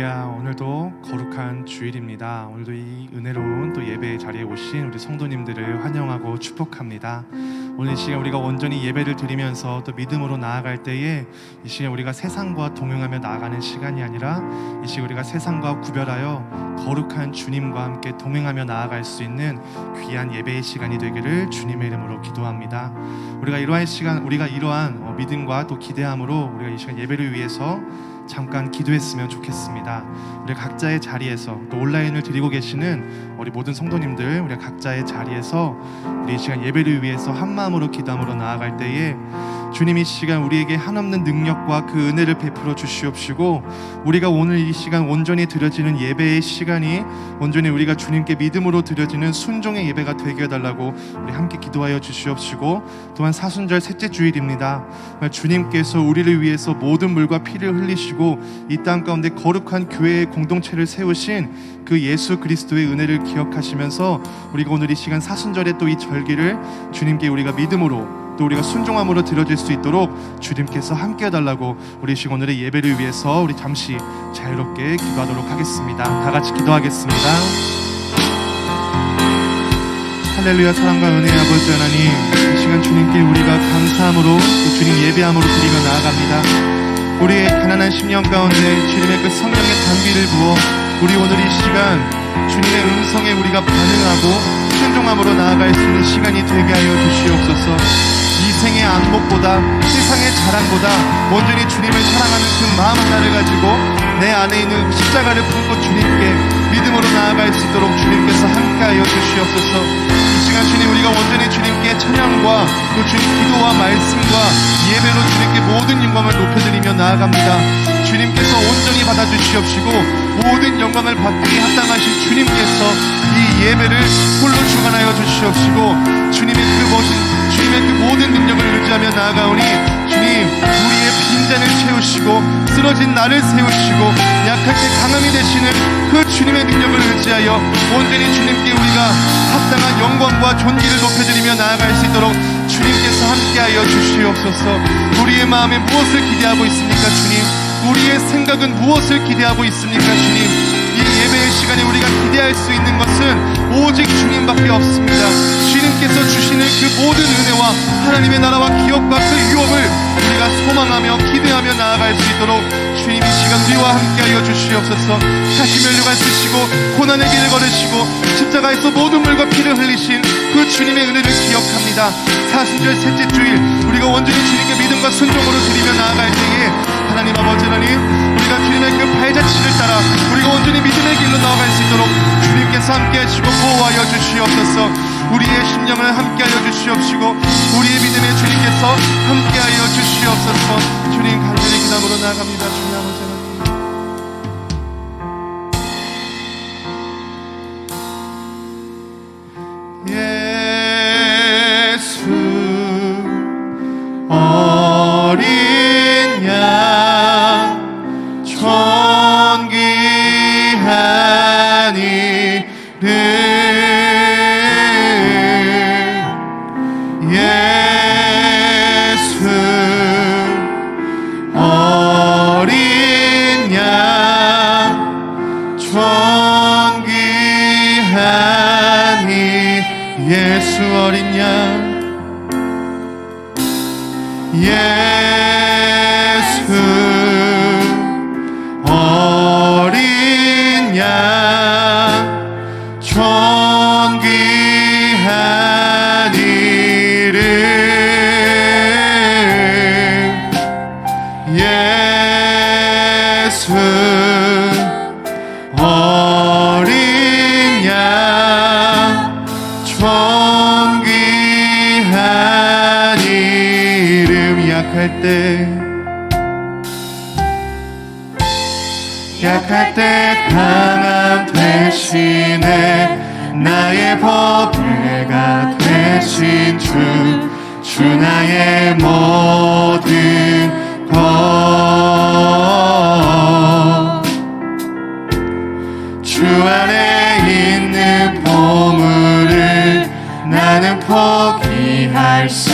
할렐루야. 오늘도 거룩한 주일입니다. 오늘도 이 은혜로운 또 예배 자리에 오신 우리 성도님들을 환영하고 축복합니다. 오늘 이 시간 우리가 온전히 예배를 드리면서 또 믿음으로 나아갈 때에 이 시간 우리가 세상과 동행하며 나아가는 시간이 아니라 이 시간 우리가 세상과 구별하여 거룩한 주님과 함께 동행하며 나아갈 수 있는 귀한 예배의 시간이 되기를 주님의 이름으로 기도합니다. 우리가 이러한 믿음과 또 기대함으로 우리가 이 시간 예배를 위해서 잠깐 기도했으면 좋겠습니다. 우리 각자의 자리에서 또 온라인을 드리고 계시는 우리 모든 성도님들, 우리 각자의 자리에서 우리 이 시간 예배를 위해서 한 마음으로 기도함으로 나아갈 때에 주님이 이 시간 우리에게 한없는 능력과 그 은혜를 베풀어 주시옵시고, 우리가 오늘 이 시간 온전히 드려지는 예배의 시간이 온전히 우리가 주님께 믿음으로 드려지는 순종의 예배가 되게 해달라고 우리 함께 기도하여 주시옵시고, 또한 사순절 셋째 주일입니다. 주님께서 우리를 위해서 모든 물과 피를 흘리시고 이 땅 가운데 거룩한 교회의 공동체를 세우신 그 예수 그리스도의 은혜를 기억하시면서 우리가 오늘 이 시간 사순절의 또 이 절기를 주님께 우리가 믿음으로 또 우리가 순종함으로 드려질 수 있도록 주님께서 함께 해달라고 우리 시간 오늘의 예배를 위해서 우리 잠시 자유롭게 기도하도록 하겠습니다. 다 같이 기도하겠습니다. 할렐루야. 사랑과 은혜의 아버지 하나님, 이 시간 주님께 우리가 감사함으로 또 주님 예배함으로 드리며 나아갑니다. 우리의 가난한 심령 가운데 주님의 그 성령의 단비를 부어 우리 오늘 이 시간 주님의 음성에 우리가 반응하고 순종함으로 나아갈 수 있는 시간이 되게 하여 주시옵소서. 이생의 안목보다 세상의 자랑보다 온전히 주님을 사랑하는 그 마음 하나를 가지고 내 안에 있는 십자가를 품고 주님께 믿음으로 나아갈 수 있도록 주님께서 함께하여 주시옵소서. 이 시간 주님, 우리가 온전히 주님께 찬양과 또 주님 기도와 말씀과 예배로 주님께 모든 영광을 높여드리며 나아갑니다. 주님께서 온전히 받아주시옵시고 모든 영광을 받기 합당하신 주님께서 이 예배를 홀로 주관하여 주시옵시고 주님의 그 모든 능력을 의지하며 나아가오니 주님, 우리의 빈잔을 채우시고 쓰러진 나를 세우시고 약할 때 강함이 되시는 그 주님의 능력을 의지하여 온전히 주님께 우리가 합당한 영광과 존귀를 높여드리며 나아갈 수 있도록 주님께서 함께하여 주시옵소서. 우리의 마음에 무엇을 기대하고 있습니까 주님? 우리의 생각은 무엇을 기대하고 있습니까 주님? 이 예배의 시간에 우리가 기대할 수 있는 것은 오직 주님밖에 없습니다. 주님께서 주시는 그 모든 은혜와 하나님의 나라와 기업과 그 유업을 우리가 소망하며 기대하며 나아갈 수 있도록 주님 이 시간 우리와 함께하여 주시옵소서. 다시 면류관 쓰시고 고난의 길을 걸으시고 십자가에서 모든 물과 피를 흘리신 그 주님의 은혜를 기억합니다. 사순절 셋째 주일 우리가 온전히 주님께 믿음과 순종으로 드리며 나아갈 때에 하나님 아버지 하나님, 우리가 주님의 그 발자취를 따라 우리가 온전히 믿음의 길로 나아갈 수 있도록 주님께서 함께 하시고 보호하여 주시옵소서. 우리의 심령을 함께 하여 주시옵시고 우리의 믿음에 주님께서 함께 하여 주시옵소서. 주님 간절히 기도함으로 나아갑니다. 주님 아버지 하나님, 예수 어린 양 존귀한 이름, 예수 어린 양 존귀한 예수 어린 양, 예수 어린 양 존귀한 이름, 예수 어린 양 존귀한 이름. 약할 때 강함 대신에 나의 보배가 되신 주 나의 모든 것, 주 안에 있는 보물을 나는 포기할 수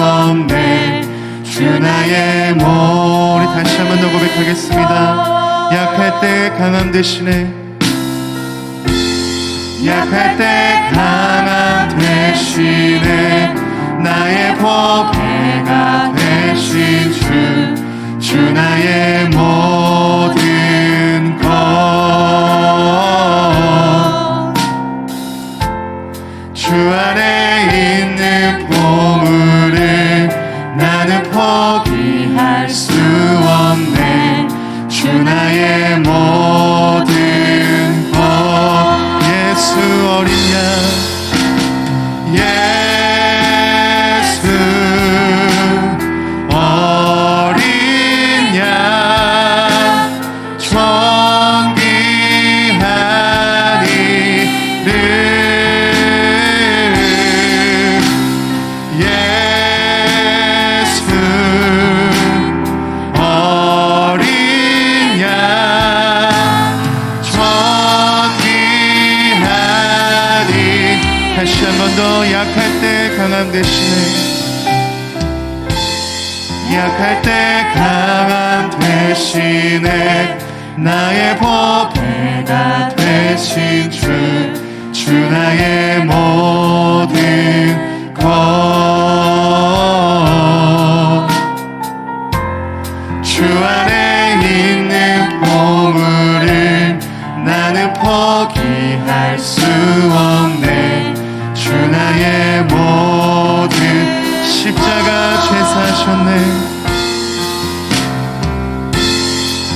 없네. 주 나의 우리 다시 한번 더 고백하겠습니다. 약할 때 강함 대신에 약할 때 강함 대신에 나의 보배가 되신 주 나의 모든 것 주 안에 있는 보물을 나는 포기할 수 없네 주 나의 모든 것 예수 어린 양 예수 어린 양 존귀한 이름 예수 어린 양 존귀하니 다시 한 번 더 약할 때 강함 대신에 약할 때 강함 대신에 나의 보배가 되신 주 나의 모든 것 주 안에 있는 보물을 나는 포기할 수 없네 주 나의 모든 십자가 죄 사셨네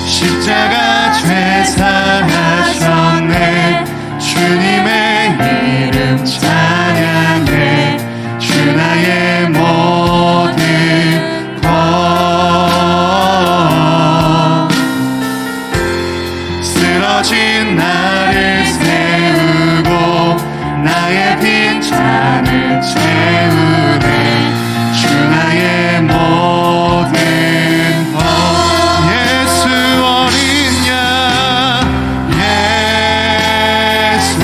십자가 죄 사하셨네 주님의 이름 찬양해 주 나의 모든 것 쓰러진 나를 세우고 나의 빈잔을 채우네 주 나의 모든 것 예수 어린 양 예수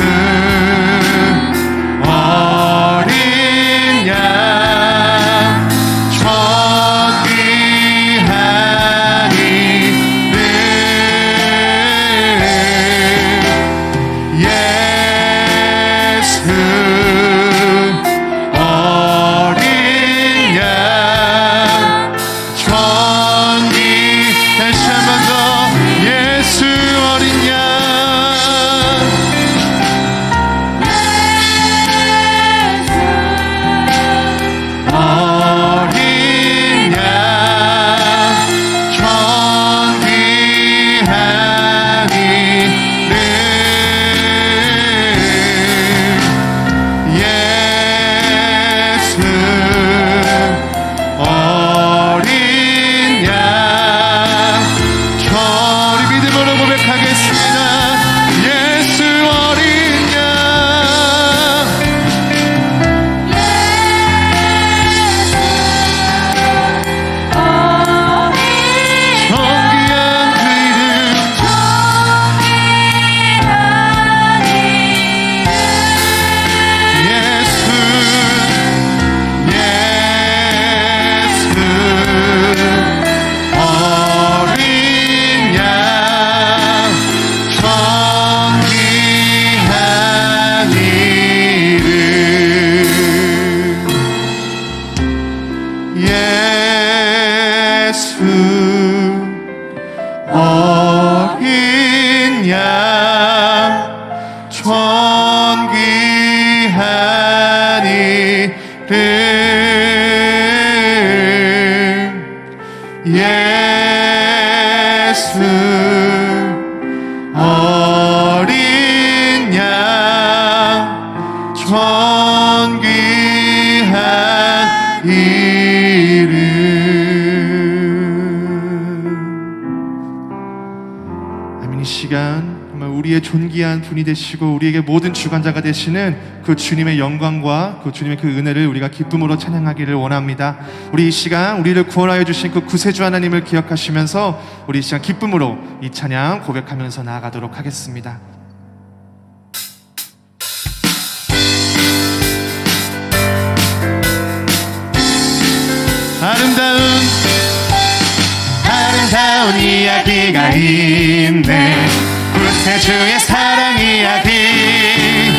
어린 양 존귀한 이름 예수 어린 양 존귀 다시 한 번 더 예수 어린 양 어린 양 존귀한 이름 예수 어린 양 우리 믿음으로 고백하겠습니다 예수 어린 양 존귀한 그 이름 예수 예수 어린 양 존귀한 이름 예수 어린 양 존귀한 이름 예수 어린 양 존귀한 이름 아멘 이 시간 정말 우리의 존귀한 분이 되시고 우리에게 모든 주관자가 되시는 그 주님의 영광과 그 주님의 그 은혜를 우리가 기쁨으로 찬양하기를 원합니다. 우리 이 시간 우리를 구원하여 주신 그 구세주 하나님을 기억하시면서 우리 이 시간 기쁨으로 이 찬양 고백하면서 나아가도록 하겠습니다. 아름다운 아름다운 이야기가 있네. 구세주의 사랑 이야기,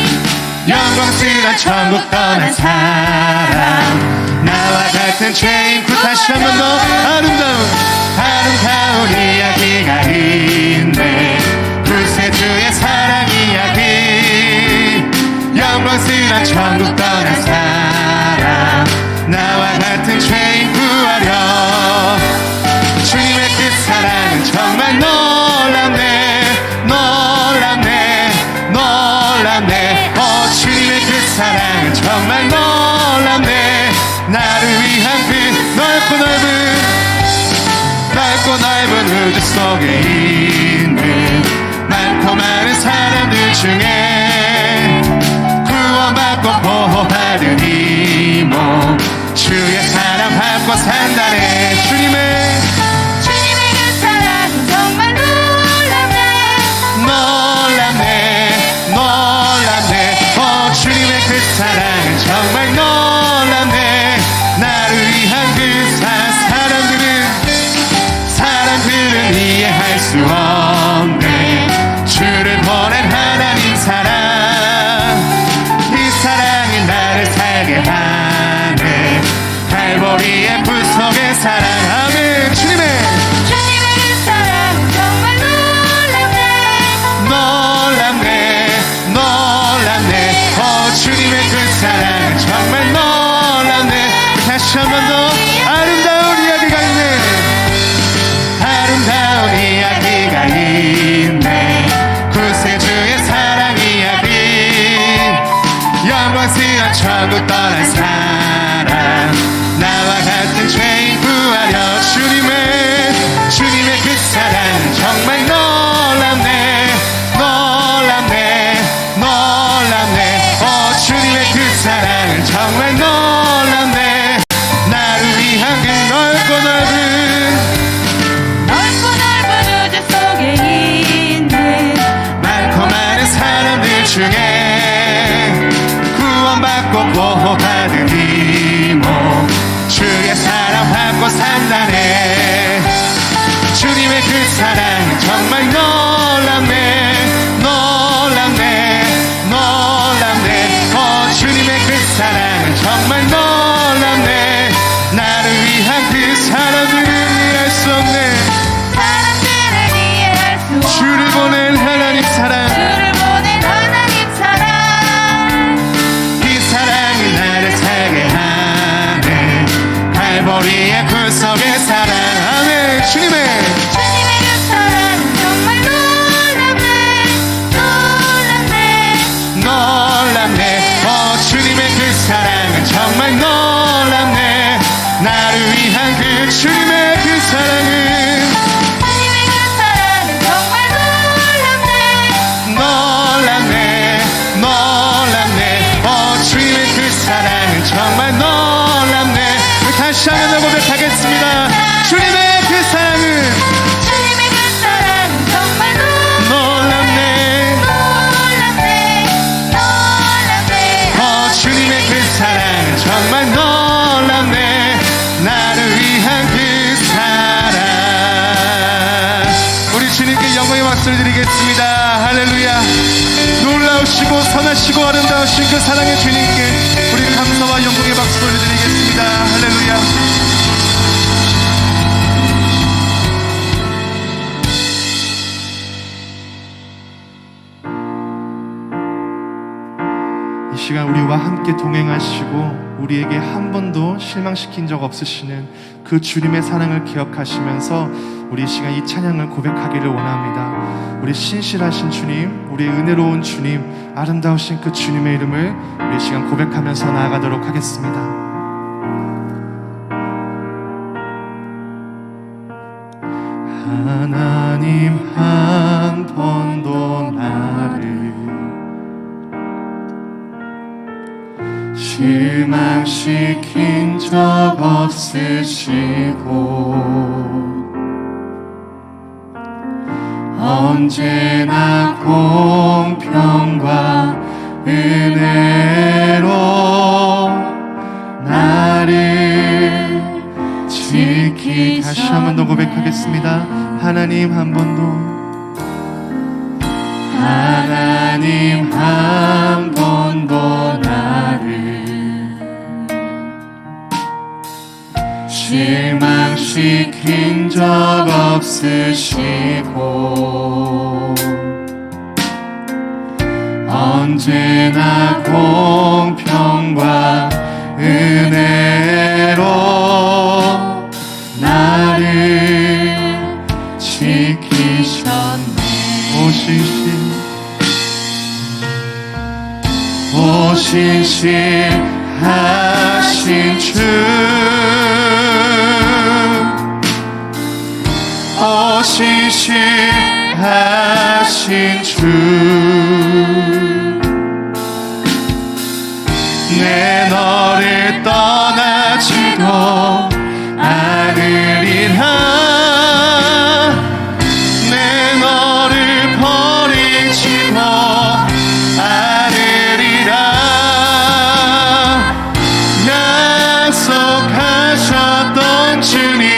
영광스러운 천국 떠난 사람, 나와 같은 죄인 구 다시 한 번 더 아름다운 이야기가 있네. 구세주의 사랑 이야기, 영광스러운 천국 떠난 사람, 나와 같은 죄인 구하려. 주님의 그 사랑은 정말 놀랍네. 주님의 그 사랑은 정말 놀랍네. 나를 위한 그 넓고 넓은 우주 속에 있는 많고 많은 사람들 중에 구원받고 보호받은 이 몸, 주의 사랑 받고 산다네. 주님의 그 사랑은 정말 놀랍네. 주님의 그 사랑은 정말 놀랍네. 나를 위한 그 사람들은 이해할 수 없네. 주를 보낸 하나님 사랑, 이 사랑이 나를 살게 하네. 갈보리의 불 속의 사랑. 아멘. 주님의 그 사랑은 정말 놀랍네. 주님의 그 사랑은 정말 놀랍네. 다시 한 번 더 아름다운 이야기가 있네. 아름다운 이야기가 있네. 구세주의 사랑 이야기, 영광스러운 천국 떠난 사람, 나와 같은 죄인 구하려. 주님의 그 사랑은 정말 놀랍네. 주님의 그 사랑은 정말 놀랍네. 나를 위한 그 넓고 넓은 우주 속에 있는 많고 많은 사람들 중에 구원받고 보호받은 이 몸, 주의 사랑 받고 산다네. 주님의 그 사랑은 정말 놀랍네. 주님의 그 사랑은 정말 놀랍네. 나를 위한 그 사람들은 이해할 수 없네. 주를 보낸 하나님 사랑, 이 사랑이 나를 살게 하네. 갈보리의 불 속의 사랑. 아멘. 주님의 그 사랑은 정말 놀랍네. 주님의 그 사랑은 정말 놀랍네. 나를 위한 그 주님의 그 사랑은 정말 놀랍네. 주님의 그 사랑은 정말 놀랍네. 다시 한 번 더 고백하겠습니다. 주님의 그 사랑은 정말 놀랍네. 주님의 그 사랑은 정말 놀랍네. 나를 위한 그 사랑. 우리 주님께 영광의 박수를 드리겠습니다. 할렐루야. 놀라우시고 선하시고 아름다우신 그 사랑의 주님께 우리 감사와 영광의 박수를 드리겠습니다. 할렐루야. 이 시간 우리와 함께 동행하시고 우리에게 한 번도 실망시킨 적 없으시는 그 주님의 사랑을 기억하시면서 우리 이 시간 이 찬양을 고백하기를 원합니다. 우리 신실하신 주님, 우리의 은혜로운 주님, 아름다우신 그 주님의 이름을 우리 이 시간 고백하면서 나아가도록 하겠습니다. 하나님 한 번도 나를 실망시킨 적 없으시고 언제나 공평과 은혜로 나를 지키. 다시 한 번 더 고백하겠습니다. 하나님 한 번도 나를 실망시킨 적 없으시고 언제나 공평과 은혜로 나를 지키셨네. 오신실하신 주, 오신실하신 주, 내 너를 떠나지도 않으리라. 내 너를 버리지도 않으리라. 약속하셨던 주님,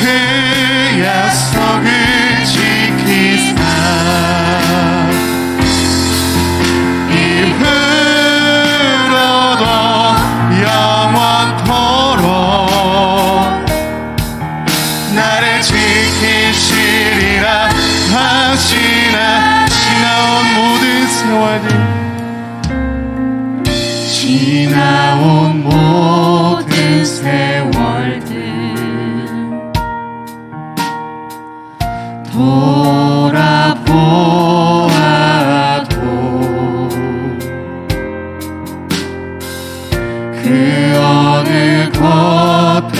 그 약속을 지키사 이후로도 영원토록 나를 지키시리라 하시나. 지나온 모든 세월들 돌아보아도 그 어느 곳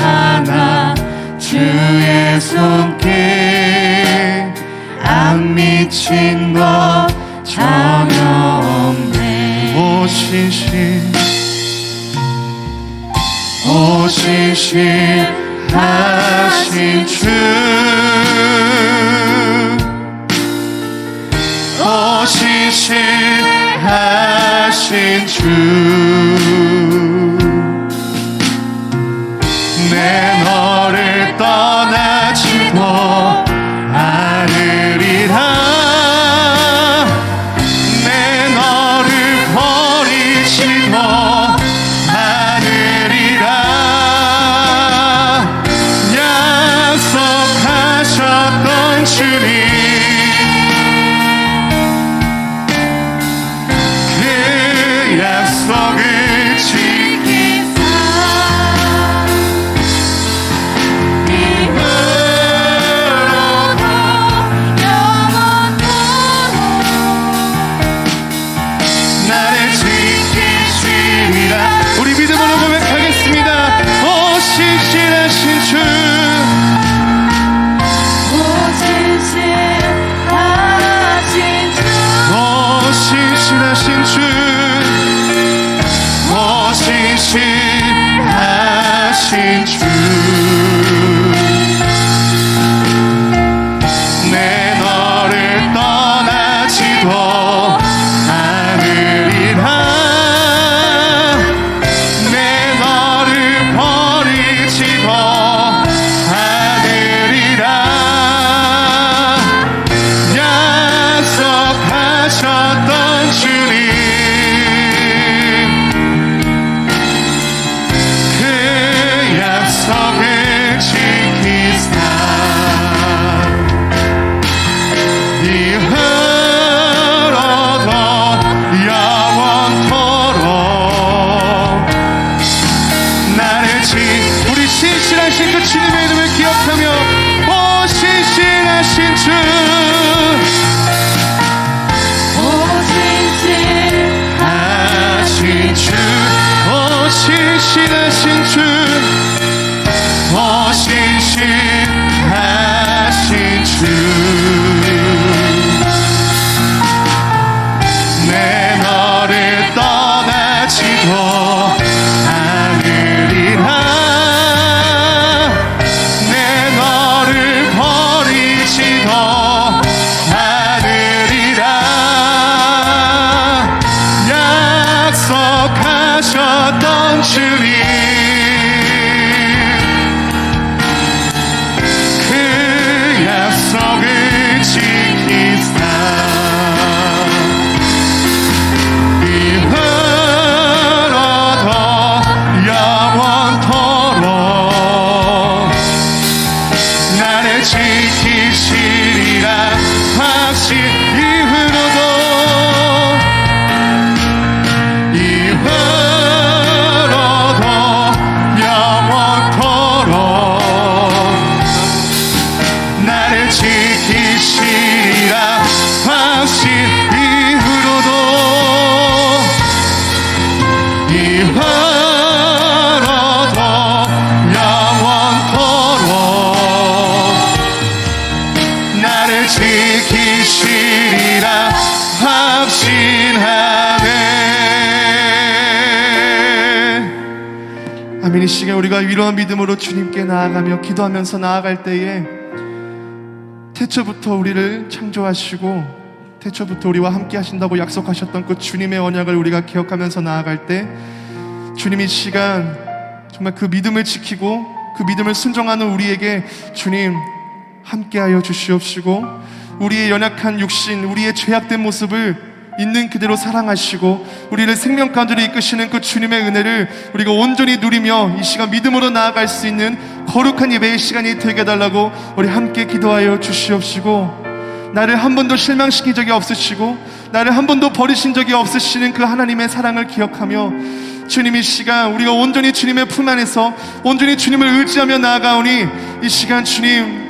하나 주의 손길 안 미친 것 전혀 없네. 오신실하신 주, 오신실하신 주, 내 너를 떠나지도 않으리라. 내 너를 버리지도 않으리라. 약속하셨던 주님, 그 약속을 약속을 지키사 이후로도 영원토록 나를 지키시리라 확신 이후로도 영원토록 나를 지키시리라 확신 이후로도 영원토록 나를 지키시리라 확신하네. 아멘. 이 시간 우리가 이러한 믿음으로 주님께 나아가며 기도하면서 나아갈 때에 태초부터 우리를 창조하시고 태초부터 우리와 함께 하신다고 약속하셨던 그 주님의 언약을 우리가 기억하면서 나아갈 때 주님 이 시간 정말 그 믿음을 지키고 그 믿음을 순종하는 우리에게 주님 함께하여 주시옵시고 우리의 연약한 육신, 우리의 죄악된 모습을 있는 그대로 사랑하시고 우리를 생명 가운데로 이끄시는 그 주님의 은혜를 우리가 온전히 누리며 이 시간 믿음으로 나아갈 수 있는 거룩한 예배의 시간이 되게 해달라고 우리 함께 기도하여 주시옵시고 나를 한 번도 실망시킨 적이 없으시고 나를 한 번도 버리신 적이 없으시는 그 하나님의 사랑을 기억하며 주님 이 시간 우리가 온전히 주님의 품 안에서 온전히 주님을 의지하며 나아가오니 이 시간 주님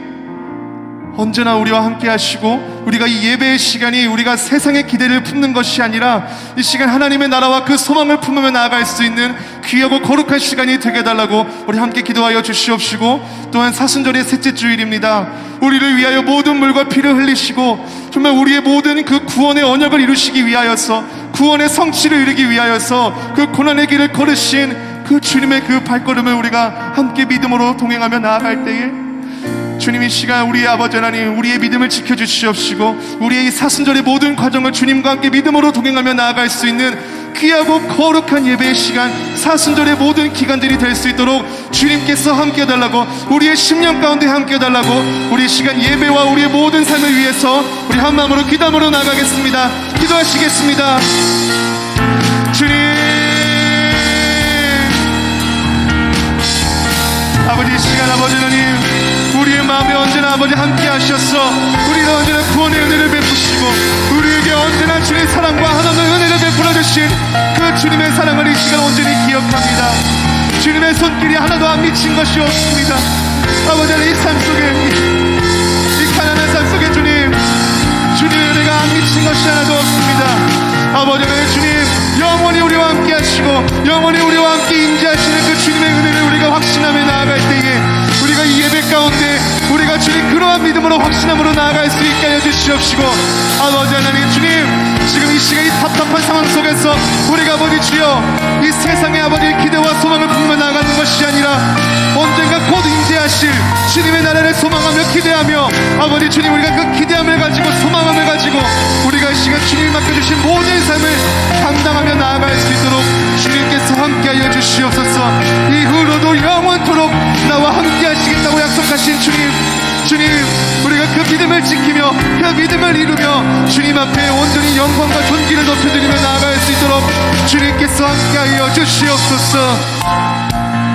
언제나 우리와 함께 하시고 우리가 이 예배의 시간이 우리가 세상의 기대를 품는 것이 아니라 이 시간 하나님의 나라와 그 소망을 품으며 나아갈 수 있는 귀하고 거룩한 시간이 되게 해달라고 우리 함께 기도하여 주시옵시고 또한 사순절의 셋째 주일입니다. 우리를 위하여 모든 물과 피를 흘리시고 정말 우리의 모든 그 구원의 언약을 이루시기 위하여서 구원의 성취를 이루기 위하여서 그 고난의 길을 걸으신 그 주님의 그 발걸음을 우리가 함께 믿음으로 동행하며 나아갈 때에 주님 이 시간 우리의 아버지 하나님 우리의 믿음을 지켜주시옵시고 우리의 이 사순절의 모든 과정을 주님과 함께 믿음으로 동행하며 나아갈 수 있는 귀하고 거룩한 예배의 시간 사순절의 모든 기간들이 될 수 있도록 주님께서 함께 해달라고 우리의 10년 가운데 함께 해달라고 우리 시간 예배와 우리의 모든 삶을 위해서 우리 한 마음으로 기도함으로 나가겠습니다. 기도하시겠습니다. 주님 아버지 이 시간 아버지 하나님 우리의 마음에 언제나 아버지 함께 하셔서 우리가 언제나 구원의 은혜를 베푸시고 우리에게 언제나 주님의 사랑과 하나님의 은혜를 베풀어 주신 그 주님의 사랑을 이 시간 온전히 기억합니다. 주님의 손길이 하나도 안 미친 것이 없습니다. 아버지 하나님 이 삶 속에 이 가난한 삶 속에 주님의 은혜가 안 미친 것이 하나도 없습니다. 아버지 하나님 주님 영원히 우리와 함께 하시고 영원히 우리와 함께 임재하시는 그 주님의 은혜를 우리가 확신하며 나아갈 때에 우리가 이 예배 가운데 우리가 주님 그러한 믿음으로 확신함으로 나아갈 수 있게 하여 주시옵시고 아버지 하나님 주님 지금 이 시간 이 답답한 상황 속에서 우리가 아버지 주여 이 세상의 아버지의 기대와 소망을 품며 나아가는 것이 아니라 언젠가 곧 임재하실 주님의 나라를 소망하며 기대하며 아버지 주님 우리가 그 기대함을 가지고 소망함을 가지고 우리가 이 시간 주님이 맡겨주신 모든 삶을 감당하며 나아갈 수 있도록 주님께서 함께하여 주시옵소서. 이후로도 영원토록 나와 함께 하시겠다고 약속하신 주님 우리가 그 믿음을 지키며 그 믿음을 이루며 주님 앞에 온전히 영광과 존귀를 높여드리며 나아갈 수 있도록 주님께서 함께하여 주시옵소서.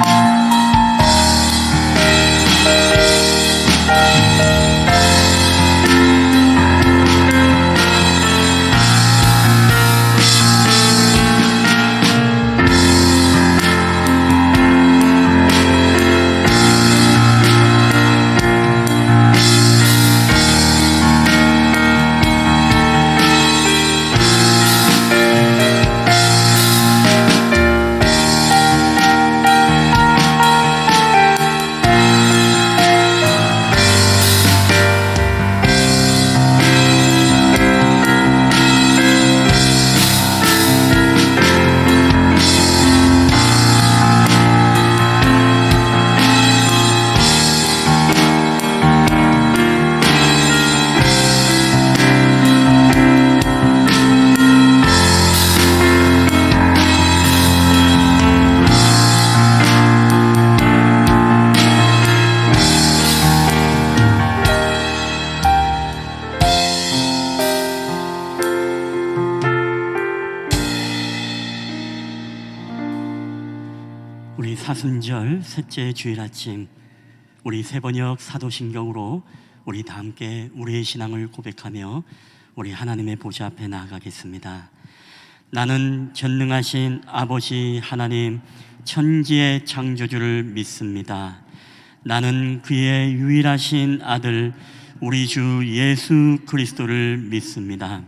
사순절 셋째 주일 아침, 우리 세번역 사도신경으로 우리 다 함께 우리의 신앙을 고백하며 우리 하나님의 보좌 앞에 나아가겠습니다. 나는 전능하신 아버지 하나님 천지의 창조주를 믿습니다. 나는 그의 유일하신 아들 우리 주 예수 그리스도를 믿습니다.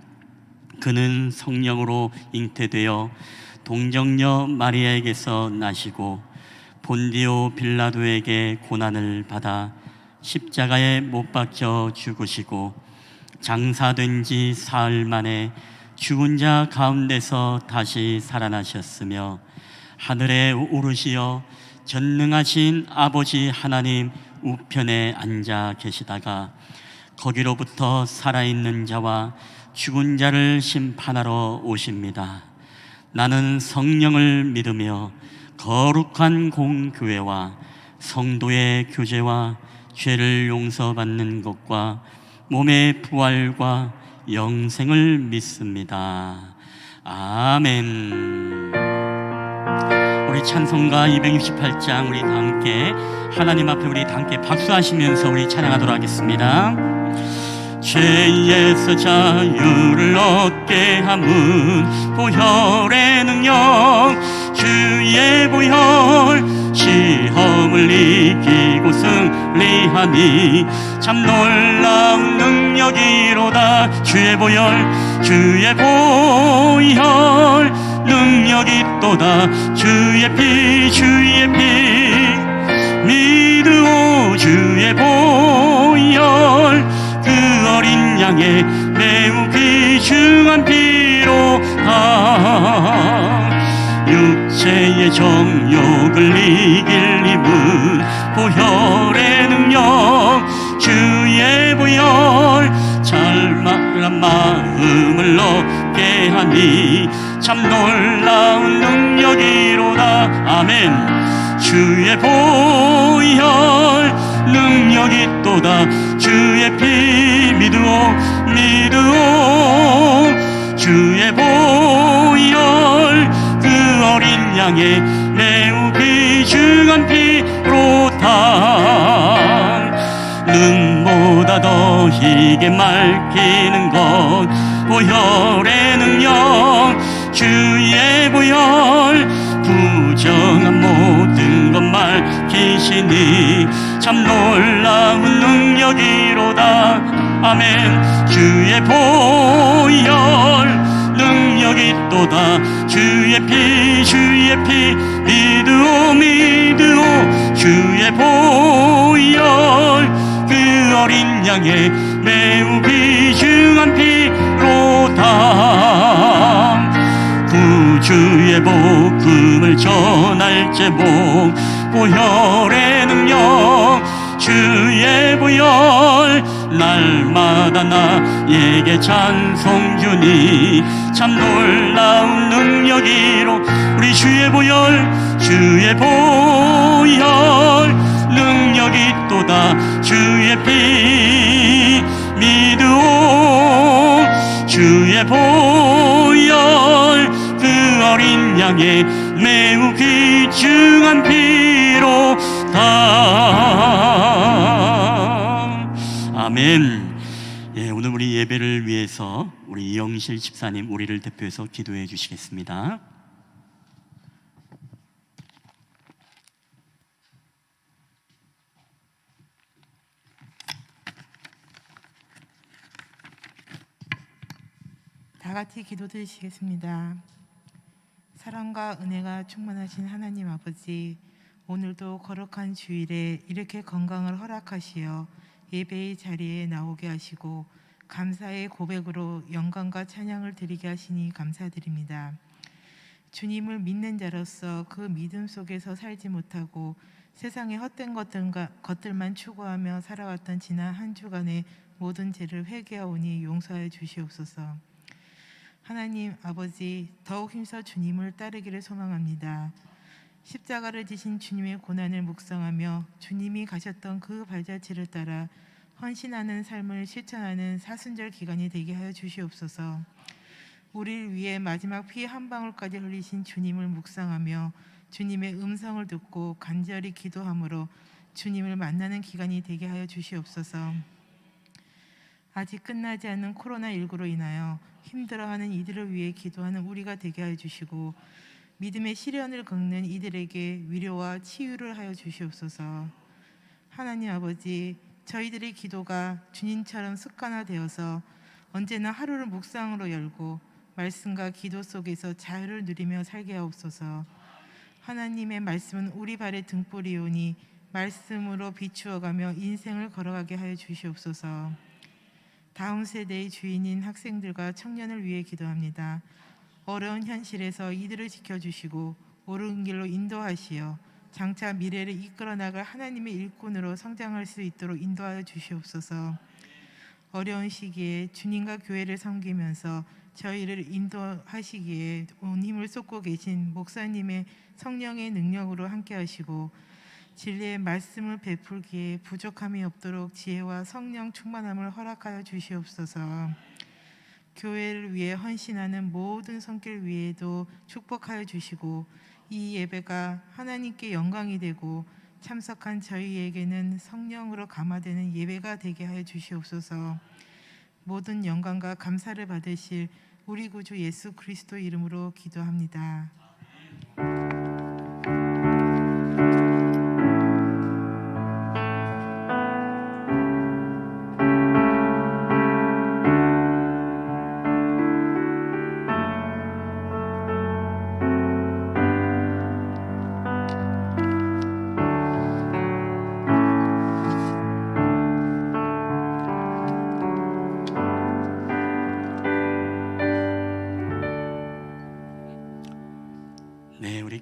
그는 성령으로 잉태되어 동정녀 마리아에게서 나시고 본디오 빌라도에게 고난을 받아 십자가에 못 박혀 죽으시고 장사된 지 사흘 만에 죽은 자 가운데서 다시 살아나셨으며 하늘에 오르시어 전능하신 아버지 하나님 우편에 앉아 계시다가 거기로부터 살아있는 자와 죽은 자를 심판하러 오십니다. 나는 성령을 믿으며 거룩한 공교회와 성도의 교제와 죄를 용서받는 것과 몸의 부활과 영생을 믿습니다. 아멘. 우리 찬송가 268장 우리 다 함께 하나님 앞에 우리 다 함께 박수하시면서 우리 찬양하도록 하겠습니다. 죄에서 자유를 얻게 함은 보혈의 능력, 주의 보혈 시험을 이기고 승리하니 참 놀라운 능력이로다. 주의 보혈 능력이 또다. 주의 피 믿으오. 주의 보혈 그 어린 양의 매우 귀중한 피로다. 육체의 정욕을 이길 힘은 보혈의 능력, 주의 보혈 잘만한 마음을 얻게 하니 참 놀라운 능력이로다. 아멘. 주의 보혈 능력이 또다. 주의 피 믿으오. 주의 보혈 그 어린 양의 매우 귀중한 피로다. 눈보다 더 희게 맑히는 것 보혈의 능력, 주의 보혈 부정한 모든 것 밝히시니 참 놀라운 능력이로다. 아멘. 주의 보혈 능력이 또다. 주의 피 믿으오. 주의 보혈 그 어린 양의 매우 귀중한 피로다. 구주의 복음을 전할 제목 보혈의 능력, 주의 보혈 날마다 나에게 찬송 주니 참 놀라운 능력이로. 우리 주의 보혈 능력이 또다. 주의 피 믿으오. 주의 보혈 그 어린 양의 매우 귀중한 피로다. 아멘. 예, 오늘 우리 예배를 위해서 우리 이영실 집사님 우리를 대표해서 기도해 주시겠습니다. 다 같이 기도드리시겠습니다. 사랑과 은혜가 충만하신 하나님 아버지, 오늘도 거룩한 주일에 이렇게 건강을 허락하시어 예배의 자리에 나오게 하시고 감사의 고백으로 영광과 찬양을 드리게 하시니 감사드립니다. 주님을 믿는 자로서 그 믿음 속에서 살지 못하고 세상의 헛된 것들만 추구하며 살아왔던 지난 한 주간의 모든 죄를 회개하오니 용서하여 주시옵소서. 하나님 아버지, 더욱 힘써 주님을 따르기를 소망합니다. 십자가를 지신 주님의 고난을 묵상하며 주님이 가셨던 그 발자취를 따라 헌신하는 삶을 실천하는 사순절 기간이 되게 하여 주시옵소서. 우리를 위해 마지막 피 한 방울까지 흘리신 주님을 묵상하며 주님의 음성을 듣고 간절히 기도함으로 주님을 만나는 기간이 되게 하여 주시옵소서. 아직 끝나지 않은 코로나19로 인하여 힘들어하는 이들을 위해 기도하는 우리가 되게 하여 주시고 믿음의 시련을 겪는 이들에게 위로와 치유를 하여 주시옵소서. 하나님 아버지, 저희들의 기도가 주님처럼 습관화되어서 언제나 하루를 묵상으로 열고 말씀과 기도 속에서 자유를 누리며 살게 하옵소서. 하나님의 말씀은 우리 발의 등불이오니 말씀으로 비추어가며 인생을 걸어가게 하여 주시옵소서. 다음 세대의 주인인 학생들과 청년을 위해 기도합니다. 어려운 현실에서 이들을 지켜주시고 옳은 길로 인도하시어 장차 미래를 이끌어 나갈 하나님의 일꾼으로 성장할 수 있도록 인도하여 주시옵소서. 어려운 시기에 주님과 교회를 섬기면서 저희를 인도하시기에 온 힘을 쏟고 계신 목사님의 성령의 능력으로 함께 하시고 진리의 말씀을 베풀기에 부족함이 없도록 지혜와 성령 충만함을 허락하여 주시옵소서. 교회를 위해 헌신하는 모든 손길 위에도 축복하여 주시고 이 예배가 하나님께 영광이 되고 참석한 저희에게는 성령으로 감화되는 예배가 되게 하여 주시옵소서. 모든 영광과 감사를 받으실 우리 구주 예수 그리스도 이름으로 기도합니다.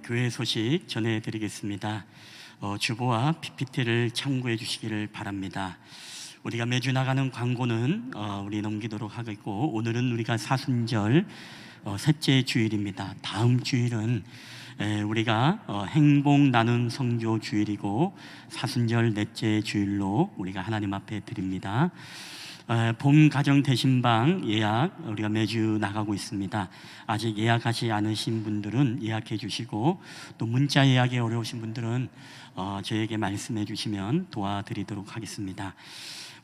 교회 소식 전해드리겠습니다. 주보와 PPT를 참고해 주시기를 바랍니다. 우리가 매주 나가는 광고는 우리 넘기도록 하겠고, 오늘은 우리가 사순절 셋째 주일입니다. 다음 주일은 우리가 행복 나눔 성교 주일이고 사순절 넷째 주일로 우리가 하나님 앞에 드립니다. 봄 가정 대신방 예약 우리가 매주 나가고 있습니다. 아직 예약하지 않으신 분들은 예약해 주시고, 또 문자 예약이 어려우신 분들은 저에게 말씀해 주시면 도와드리도록 하겠습니다.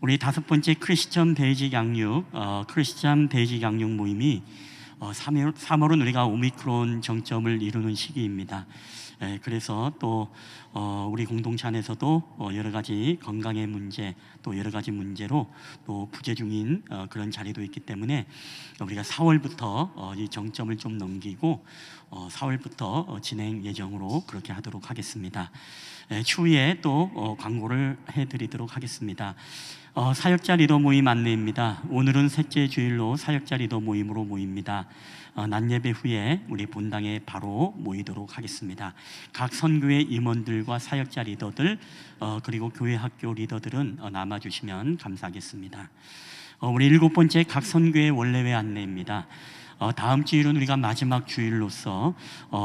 우리 5번째 크리스천 베이직 양육 크리스천 베이직 양육 모임이 3월은 우리가 오미크론 정점을 이루는 시기입니다. 그래서 또 우리 공동체 안에서도 여러 가지 건강의 문제, 또 여러 가지 문제로 또 부재 중인 그런 자리도 있기 때문에 우리가 4월부터 이 정점을 좀 넘기고 4월부터 진행 예정으로 그렇게 하도록 하겠습니다. 추후에 또 광고를 해드리도록 하겠습니다. 사역자 리더 모임 안내입니다. 오늘은 셋째 주일로 사역자 리더 모임으로 모입니다. 낮 예배 후에 우리 본당에 바로 모이도록 하겠습니다. 각 선교회 임원들과 사역자 리더들 그리고 교회 학교 리더들은 남아주시면 감사하겠습니다. 우리 7번째 각 선교회 원래회 안내입니다. 다음 주일은 우리가 마지막 주일로서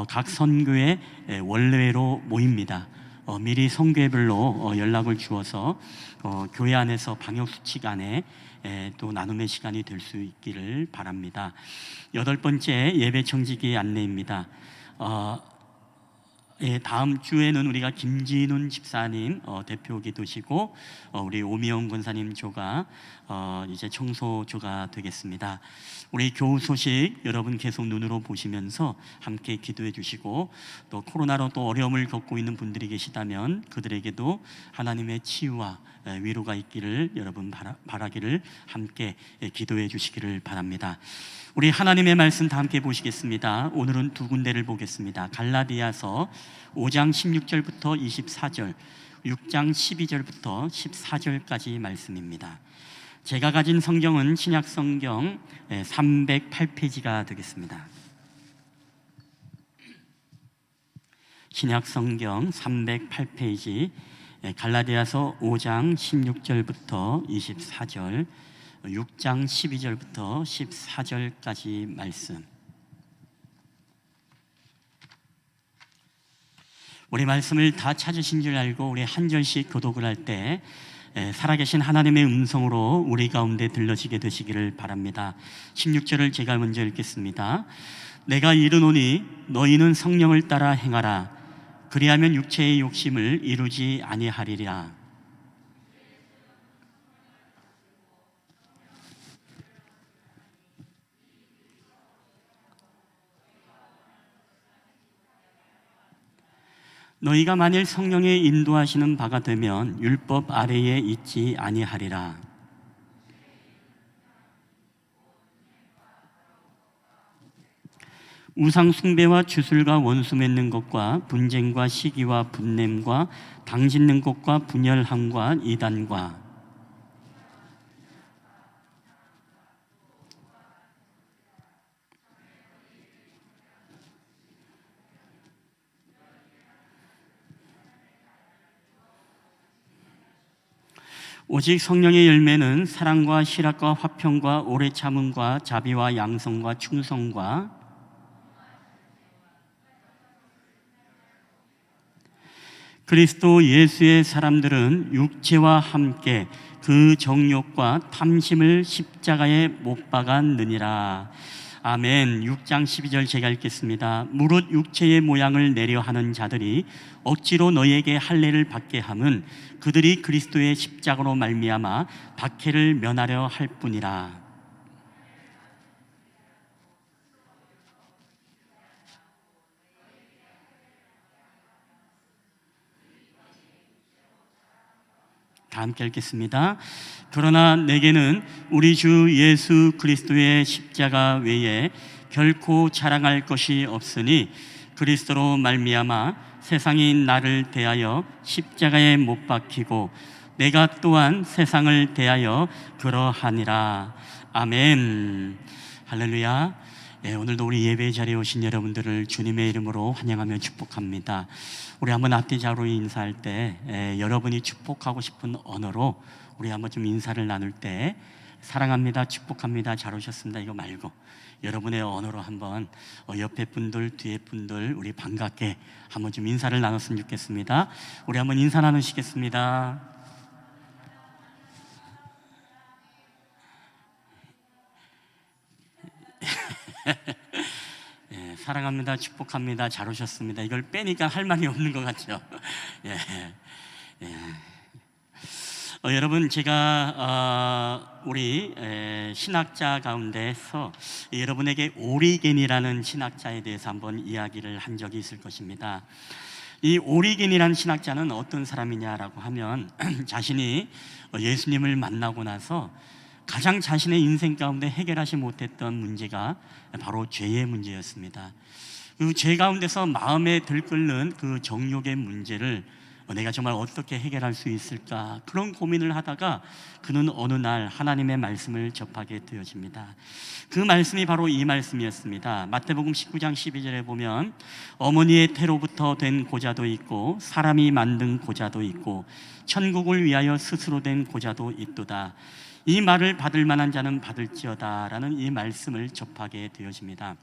각 선교회 원래회로 모입니다. 미리 선교회별로 연락을 주어서 교회 안에서 방역수칙 안에 또 나눔의 시간이 될 수 있기를 바랍니다. 8번째 예배 청지기 안내입니다. 다음 주에는 우리가 김진훈 집사님 대표기도시고 우리 오미영 권사님 조가 이제 청소조가 되겠습니다. 우리 교우 소식 여러분 계속 눈으로 보시면서 함께 기도해 주시고, 또 코로나로 또 어려움을 겪고 있는 분들이 계시다면 그들에게도 하나님의 치유와 위로가 있기를 여러분 바라기를 함께 기도해 주시기를 바랍니다. 우리 하나님의 말씀 다 함께 보시겠습니다. 오늘은 두 군데를 보겠습니다. 갈라디아서 5장 16절부터 24절, 6장 12절부터 14절까지 말씀입니다. 제가 가진 성경은 신약 성경 308페이지가 되겠습니다. 신약 성경 308페이지, 갈라디아서 5장 16절부터 24절, 6장 12절부터 14절까지 말씀. 우리 말씀을 다 찾으신 줄 알고 우리 한 절씩 교독을 할 때 살아계신 하나님의 음성으로 우리 가운데 들려지게 되시기를 바랍니다. 16절을 제가 먼저 읽겠습니다. 내가 이르노니 너희는 성령을 따라 행하라. 그리하면 육체의 욕심을 이루지 아니하리라. 너희가 만일 성령의 인도하시는 바가 되면 율법 아래에 있지 아니하리라. 우상 숭배와 주술과 원수 맺는 것과 분쟁과 시기와 분냄과 당짓는 것과 분열함과 이단과 오직 성령의 열매는 사랑과 실학과 화평과 오래 참음과 자비와 양성과 충성과 그리스도 예수의 사람들은 육체와 함께 그 정욕과 탐심을 십자가에 못 박았느니라. 아멘. 6장 12절 제가 읽겠습니다. 무릇 육체의 모양을 내려 하는 자들이 억지로 너희에게 할례를 받게 함은 그들이 그리스도의 십자가로 말미암아 박해를 면하려 할 뿐이라. 다 함께 읽겠습니다. 그러나 내게는 우리 주 예수 그리스도의 십자가 외에 결코 자랑할 것이 없으니 그리스도로 말미암아 세상이 나를 대하여 십자가에 못 박히고 내가 또한 세상을 대하여 그러하니라. 아멘. 할렐루야. 오늘도 우리 예배 자리에 오신 여러분들을 주님의 이름으로 환영하며 축복합니다. 우리 한번 앞뒤 좌우로 인사할 때 여러분이 축복하고 싶은 언어로 우리 한번 좀 인사를 나눌 때 사랑합니다, 축복합니다, 잘 오셨습니다 이거 말고 여러분의 언어로 한번 옆에 분들, 뒤에 분들 우리 반갑게 한번 좀 인사를 나눴으면 좋겠습니다. 우리 한번 인사 나누시겠습니다. 사랑합니다, 축복합니다, 잘 오셨습니다 이걸 빼니까 할 말이 없는 것 같죠. 여러분 제가 우리 신학자 가운데서 여러분에게 오리겐이라는 신학자에 대해서 한번 이야기를 한 적이 있을 것입니다. 이 오리겐이라는 신학자는 어떤 사람이냐라고 하면 자신이 예수님을 만나고 나서 가장 자신의 인생 가운데 해결하지 못했던 문제가 바로 죄의 문제였습니다. 그 죄 가운데서 마음에 들끓는 그 정욕의 문제를 내가 정말 어떻게 해결할 수 있을까 그런 고민을 하다가 그는 어느 날 하나님의 말씀을 접하게 되어집니다. 그 말씀이 바로 이 말씀이었습니다. 마태복음 19장 12절에 보면 어머니의 태로부터 된 고자도 있고 사람이 만든 고자도 있고 천국을 위하여 스스로 된 고자도 있도다. 이 말을 받을 만한 자는 받을지어다 라는 이 말씀을 접하게 되어집니다.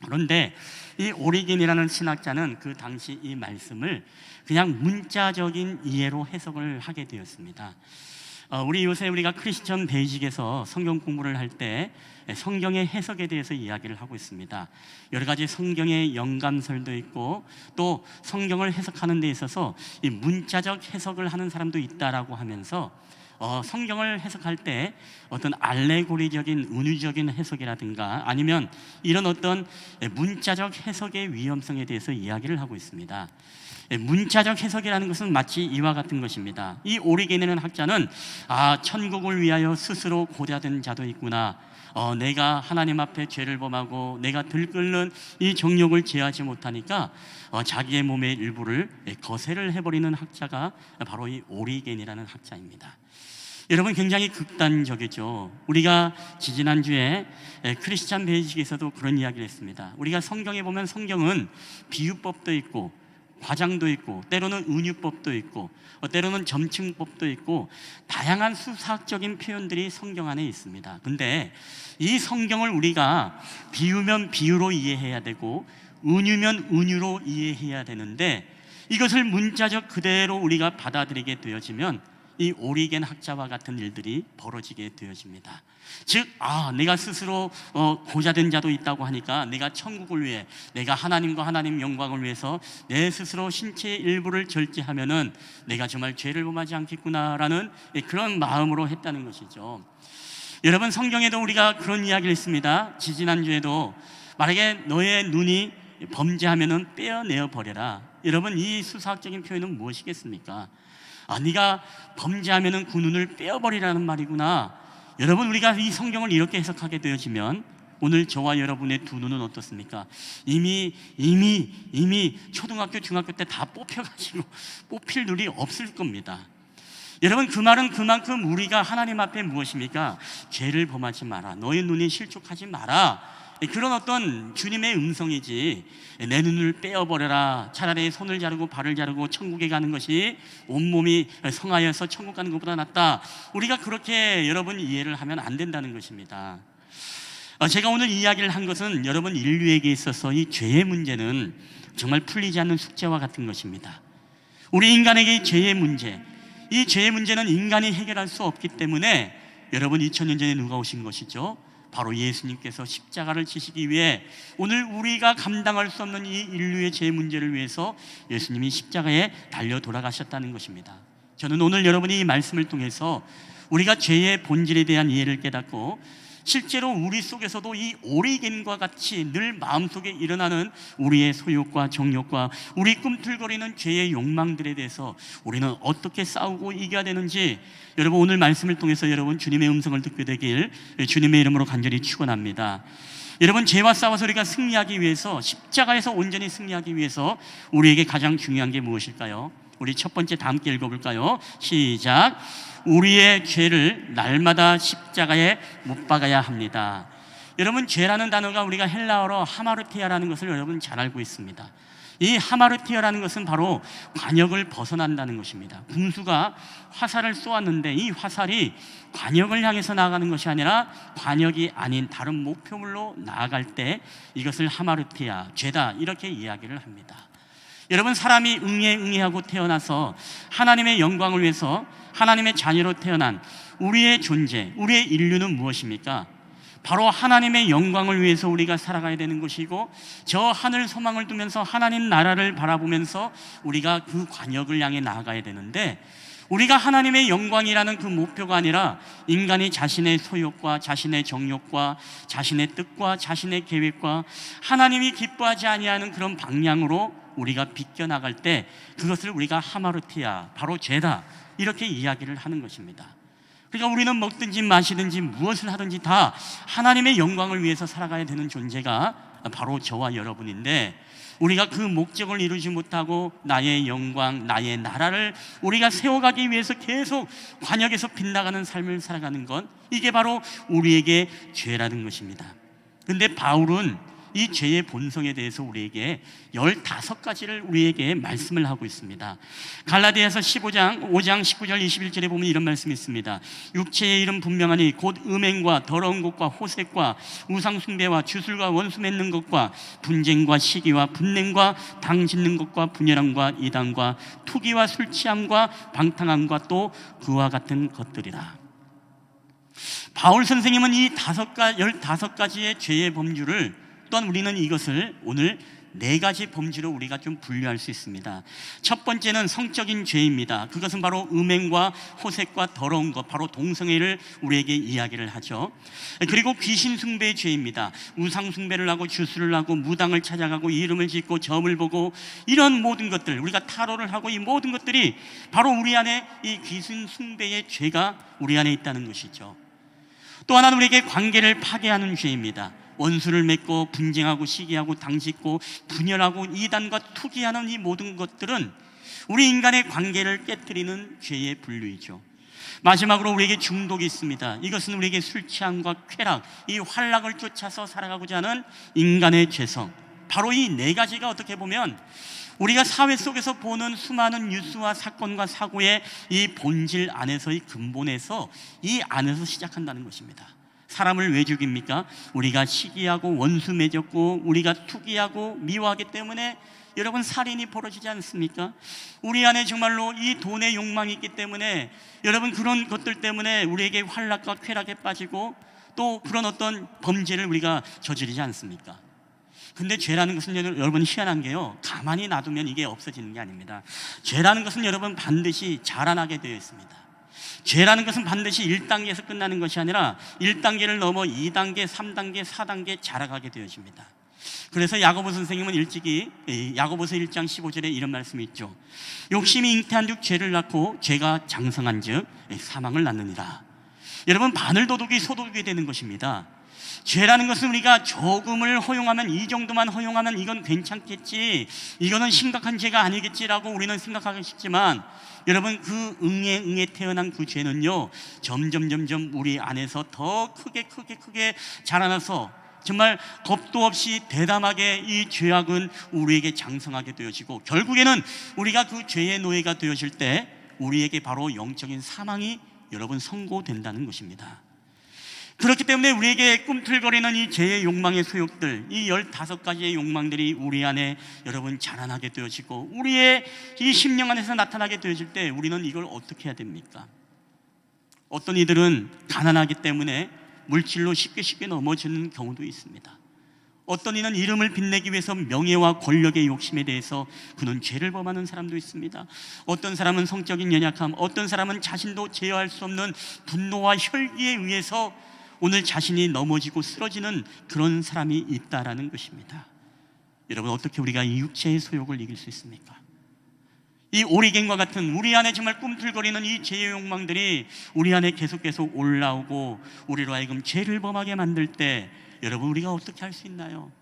그런데 이 오리겐이라는 신학자는 그 당시 이 말씀을 그냥 문자적인 이해로 해석을 하게 되었습니다. 우리 요새 우리가 크리스천 베이직에서 성경 공부를 할 때 성경의 해석에 대해서 이야기를 하고 있습니다. 여러 가지 성경의 영감설도 있고 또 성경을 해석하는 데 있어서 이 문자적 해석을 하는 사람도 있다라고 하면서 성경을 해석할 때 어떤 알레고리적인 은유적인 해석이라든가 아니면 이런 어떤 문자적 해석의 위험성에 대해서 이야기를 하고 있습니다. 문자적 해석이라는 것은 마치 이와 같은 것입니다. 이 오리겐이라는 학자는 천국을 위하여 스스로 고자된 자도 있구나. 내가 하나님 앞에 죄를 범하고 내가 들끓는 이 정욕을 제어하지 못하니까 자기의 몸의 일부를 거세를 해버리는 학자가 바로 이 오리겐이라는 학자입니다. 여러분 굉장히 극단적이죠. 우리가 지지난주에 크리스찬 베이직에서도 그런 이야기를 했습니다. 우리가 성경에 보면 성경은 비유법도 있고 과장도 있고 때로는 은유법도 있고 때로는 점층법도 있고 다양한 수사학적인 표현들이 성경 안에 있습니다. 근데 이 성경을 우리가 비유면 비유로 이해해야 되고 은유면 은유로 이해해야 되는데 이것을 문자적 그대로 우리가 받아들이게 되어지면 이 오리겐 학자와 같은 일들이 벌어지게 되어집니다. 즉, 내가 스스로 고자된 자도 있다고 하니까 내가 천국을 위해, 내가 하나님과 하나님 영광을 위해서 내 스스로 신체의 일부를 절제하면은 내가 정말 죄를 범하지 않겠구나라는 그런 마음으로 했다는 것이죠. 여러분, 성경에도 우리가 그런 이야기를 했습니다. 지지난주에도 만약에 너의 눈이 범죄하면은 떼어내어 버려라. 여러분, 이 수사학적인 표현은 무엇이겠습니까? 네가 범죄하면은 그 눈을 떼어버리라는 말이구나. 여러분, 우리가 이 성경을 이렇게 해석하게 되어지면 오늘 저와 여러분의 두 눈은 어떻습니까? 이미 초등학교, 중학교 때 다 뽑혀가지고 뽑힐 눈이 없을 겁니다. 여러분, 그 말은 그만큼 우리가 하나님 앞에 무엇입니까? 죄를 범하지 마라, 너의 눈이 실족하지 마라, 그런 어떤 주님의 음성이지, 내 눈을 빼어버려라, 차라리 손을 자르고 발을 자르고 천국에 가는 것이 온몸이 성하여서 천국 가는 것보다 낫다, 우리가 그렇게 여러분 이해를 하면 안 된다는 것입니다. 제가 오늘 이야기를 한 것은 여러분, 인류에게 있어서 이 죄의 문제는 정말 풀리지 않는 숙제와 같은 것입니다. 우리 인간에게 이 죄의 문제, 이 죄의 문제는 인간이 해결할 수 없기 때문에 여러분, 2000년 전에 누가 오신 것이죠? 바로 예수님께서 십자가를 지시기 위해 오늘 우리가 감당할 수 없는 이 인류의 죄 문제를 위해서 예수님이 십자가에 달려 돌아가셨다는 것입니다. 저는 오늘 여러분이 이 말씀을 통해서 우리가 죄의 본질에 대한 이해를 깨닫고 실제로 우리 속에서도 이 오리겐과 같이 늘 마음속에 일어나는 우리의 소욕과 정욕과 우리 꿈틀거리는 죄의 욕망들에 대해서 우리는 어떻게 싸우고 이겨야 되는지, 여러분 오늘 말씀을 통해서 여러분 주님의 음성을 듣게 되길 주님의 이름으로 간절히 축원합니다. 여러분, 죄와 싸워서 우리가 승리하기 위해서, 십자가에서 온전히 승리하기 위해서 우리에게 가장 중요한 게 무엇일까요? 우리 첫 번째 다 함께 읽어볼까요? 시작. 우리의 죄를 날마다 십자가에 못 박아야 합니다. 여러분, 죄라는 단어가 우리가 헬라어로 하마르티아라는 것을 여러분 잘 알고 있습니다. 이 하마르티아라는 것은 바로 관역을 벗어난다는 것입니다. 군수가 화살을 쏘았는데 이 화살이 관역을 향해서 나아가는 것이 아니라 관역이 아닌 다른 목표물로 나아갈 때 이것을 하마르티아, 죄다, 이렇게 이야기를 합니다. 여러분, 사람이 응애하고 태어나서 하나님의 영광을 위해서 하나님의 자녀로 태어난 우리의 존재, 우리의 인류는 무엇입니까? 바로 하나님의 영광을 위해서 우리가 살아가야 되는 것이고, 저 하늘 소망을 두면서 하나님 나라를 바라보면서 우리가 그 관역을 향해 나아가야 되는데, 우리가 하나님의 영광이라는 그 목표가 아니라 인간이 자신의 소욕과 자신의 정욕과 자신의 뜻과 자신의 계획과 하나님이 기뻐하지 아니하는 그런 방향으로 우리가 비껴나갈 때 그것을 우리가 하마르티아, 바로 죄다, 이렇게 이야기를 하는 것입니다. 그러니까 우리는 먹든지 마시든지 무엇을 하든지 다 하나님의 영광을 위해서 살아가야 되는 존재가 바로 저와 여러분인데, 우리가 그 목적을 이루지 못하고 나의 영광, 나의 나라를 우리가 세워가기 위해서 계속 관역에서 빗나가는 삶을 살아가는 것, 이게 바로 우리에게 죄라는 것입니다. 그런데 바울은 이 죄의 본성에 대해서 우리에게 15가지를 우리에게 말씀을 하고 있습니다. 갈라디아서 5장 19절 21절에 보면 이런 말씀이 있습니다. 육체의 일은 분명하니 곧 음행과 더러운 것과 호색과 우상숭배와 주술과 원수 맺는 것과 분쟁과 시기와 분냉과 당 짓는 것과 분열함과 이단과 투기와 술 취함과 방탕함과 또 그와 같은 것들이라. 바울 선생님은 이 15가지의 죄의 범주를, 또한 우리는 이것을 오늘 4가지 범주로 우리가 좀 분류할 수 있습니다. 첫 번째는 성적인 죄입니다. 그것은 바로 음행과 호색과 더러운 것, 바로 동성애를 우리에게 이야기를 하죠. 그리고 귀신 숭배의 죄입니다. 우상 숭배를 하고 주술을 하고 무당을 찾아가고 이름을 짓고 점을 보고 이런 모든 것들, 우리가 타로를 하고 이 모든 것들이 바로 우리 안에 이 귀신 숭배의 죄가 우리 안에 있다는 것이죠. 또 하나는 우리에게 관계를 파괴하는 죄입니다. 원수를 맺고 분쟁하고 시기하고 당짓고 분열하고 이단과 투기하는 이 모든 것들은 우리 인간의 관계를 깨뜨리는 죄의 분류이죠. 마지막으로 우리에게 중독이 있습니다. 이것은 우리에게 술 취함과 쾌락, 이 환락을 쫓아서 살아가고자 하는 인간의 죄성, 바로 이 4가지가 어떻게 보면 우리가 사회 속에서 보는 수많은 뉴스와 사건과 사고의 이 본질 안에서, 이 근본에서, 이 안에서 시작한다는 것입니다. 사람을 왜 죽입니까? 우리가 시기하고 원수 맺었고 우리가 투기하고 미워하기 때문에 여러분 살인이 벌어지지 않습니까? 우리 안에 정말로 이 돈의 욕망이 있기 때문에 여러분 그런 것들 때문에 우리에게 환락과 쾌락에 빠지고 또 그런 어떤 범죄를 우리가 저지르지 않습니까? 근데 죄라는 것은 여러분 희한한 게요, 가만히 놔두면 이게 없어지는 게 아닙니다. 죄라는 것은 여러분 반드시 자라나게 되어 있습니다. 죄라는 것은 반드시 1단계에서 끝나는 것이 아니라 1단계를 넘어 2단계, 3단계, 4단계 자라가게 되어집니다. 그래서 야고보 선생님은 일찍이 야고보서 1장 15절에 이런 말씀이 있죠. 욕심이 잉태한 즉 죄를 낳고 죄가 장성한 즉 사망을 낳느니라. 여러분 바늘도둑이 소독이 되는 것입니다. 죄라는 것은 우리가 조금을 허용하면, 이 정도만 허용하면 이건 괜찮겠지, 이거는 심각한 죄가 아니겠지라고 우리는 생각하기 쉽지만 여러분 그 응에 태어난 그 죄는요 점점 우리 안에서 더 크게 자라나서 정말 겁도 없이 대담하게 이 죄악은 우리에게 장성하게 되어지고 결국에는 우리가 그 죄의 노예가 되어질 때 우리에게 바로 영적인 사망이 여러분 선고된다는 것입니다. 그렇기 때문에 우리에게 꿈틀거리는 이 죄의 욕망의 소욕들, 이 15가지의 욕망들이 우리 안에 여러분 자라나게 되어지고 우리의 이 심령 안에서 나타나게 되어질 때 우리는 이걸 어떻게 해야 됩니까? 어떤 이들은 가난하기 때문에 물질로 쉽게 넘어지는 경우도 있습니다. 어떤 이는 이름을 빛내기 위해서 명예와 권력의 욕심에 대해서 그는 죄를 범하는 사람도 있습니다. 어떤 사람은 성적인 연약함, 어떤 사람은 자신도 제어할 수 없는 분노와 혈기에 의해서 오늘 자신이 넘어지고 쓰러지는 그런 사람이 있다라는 것입니다. 여러분 어떻게 우리가 이 육체의 소욕을 이길 수 있습니까? 이 오리갱과 같은 우리 안에 정말 꿈틀거리는 이 죄의 욕망들이 우리 안에 계속 올라오고 우리로 하여금 죄를 범하게 만들 때 여러분 우리가 어떻게 할 수 있나요?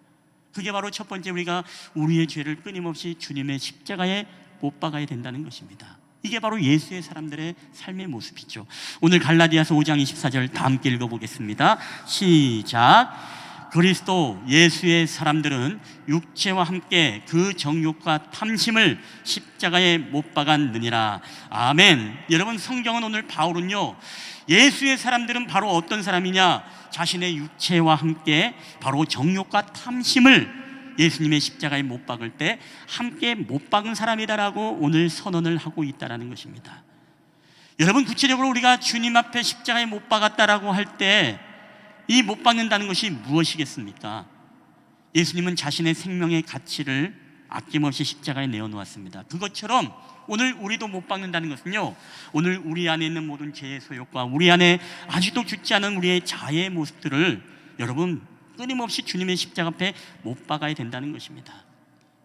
그게 바로 첫 번째, 우리가 우리의 죄를 끊임없이 주님의 십자가에 못 박아야 된다는 것입니다. 이게 바로 예수의 사람들의 삶의 모습이죠. 오늘 갈라디아서 5장 24절 다 함께 읽어보겠습니다. 시작. 그리스도 예수의 사람들은 육체와 함께 그 정욕과 탐심을 십자가에 못 박았느니라. 아멘. 여러분 성경은 오늘 바울은요 예수의 사람들은 바로 어떤 사람이냐, 자신의 육체와 함께 바로 정욕과 탐심을 예수님의 십자가에 못 박을 때 함께 못 박은 사람이다라고 오늘 선언을 하고 있다는 것입니다. 여러분 구체적으로 우리가 주님 앞에 십자가에 못 박았다라고 할 때 이 못 박는다는 것이 무엇이겠습니까? 예수님은 자신의 생명의 가치를 아낌없이 십자가에 내어놓았습니다. 그것처럼 오늘 우리도 못 박는다는 것은요, 오늘 우리 안에 있는 모든 죄의 소욕과 우리 안에 아직도 죽지 않은 우리의 자의 모습들을 여러분 끊임없이 주님의 십자가 앞에 못 박아야 된다는 것입니다.